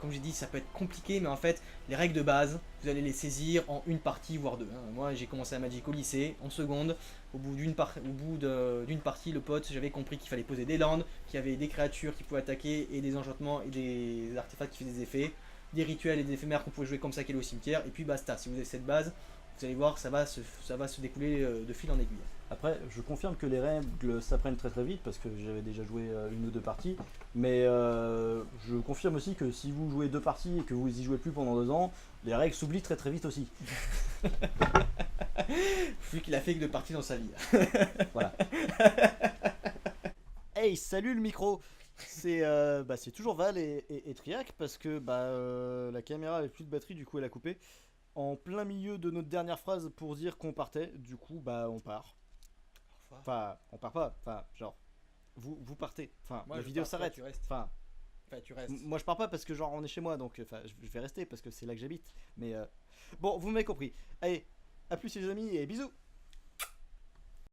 comme j'ai dit ça peut être compliqué, mais en fait les règles de base, vous allez les saisir en une partie voire deux. Moi j'ai commencé à Magic au lycée, en seconde, au bout d'une partie, le pote, j'avais compris qu'il fallait poser des landes, qu'il y avait des créatures qui pouvaient attaquer, et des enchantements et des artefacts qui faisaient des effets, des rituels et des éphémères qu'on pouvait jouer comme ça qu'elle est au cimetière, et puis basta. Si vous avez cette base, vous allez voir, ça va se découler de fil en aiguille. Après, je confirme que les règles s'apprennent très très vite parce que j'avais déjà joué une ou deux parties, mais je confirme aussi que si vous jouez deux parties et que vous y jouez plus pendant 2 ans, les règles s'oublient très très vite aussi. Vu qu'il a fait que 2 parties dans sa vie. Voilà. Hey, salut le micro. C'est toujours Val et Triac parce que la caméra avait plus de batterie, du coup elle a coupé. En plein milieu de notre dernière phrase pour dire qu'on partait, du coup on part. Enfin, on part pas, enfin, genre, vous partez, enfin, la vidéo s'arrête. Enfin, tu restes. Moi je pars pas parce que genre on est chez moi, donc je vais rester parce que c'est là que j'habite. Mais bon, vous m'avez compris. Allez, à plus les amis et bisous.